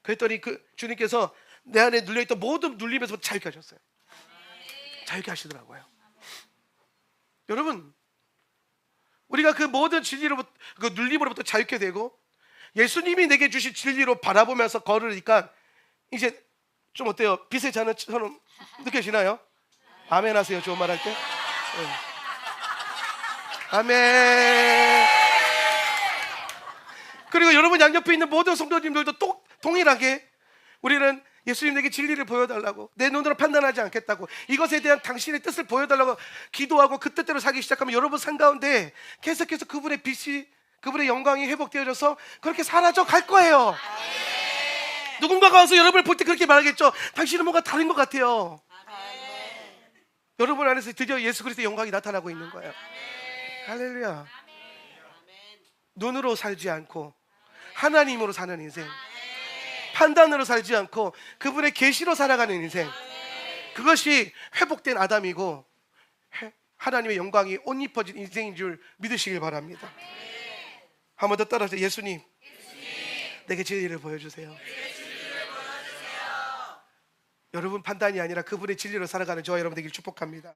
그랬더니 주님께서 내 안에 눌려있던 모든 눌림에서 자유케 하셨어요. 자유케 하시더라고요. 여러분, 우리가 그 모든 진리로부터, 그 눌림으로부터 자유케 되고 예수님이 내게 주신 진리로 바라보면서 걸으니까 이제 좀 어때요? 빛의 자는처럼 느껴지나요? 아멘 하세요. 좋은 말 할 때. 아멘. 그리고 여러분 양옆에 있는 모든 성도님들도 동일하게 우리는 예수님에게 진리를 보여달라고, 내 눈으로 판단하지 않겠다고, 이것에 대한 당신의 뜻을 보여달라고 기도하고 그 뜻대로 살기 시작하면 여러분 삶 가운데 계속해서 그분의 빛이, 그분의 영광이 회복되어져서 그렇게 사라져 갈 거예요. 누군가가 와서 여러분을 볼 때 그렇게 말하겠죠. 당신은 뭔가 다른 것 같아요. 여러분 안에서 드디어 예수 그리스도의 영광이 나타나고 있는 거예요. 할렐루야. 눈으로 살지 않고 하나님으로 사는 인생, 판단으로 살지 않고 그분의 계시로 살아가는 인생, 그것이 회복된 아담이고 하나님의 영광이 옷 입어진 인생인 줄 믿으시길 바랍니다. 한 번 더 따라서 예수님, 내게 진리를 보여주세요. 여러분 판단이 아니라 그분의 진리로 살아가는 저와 여러분 되길 축복합니다.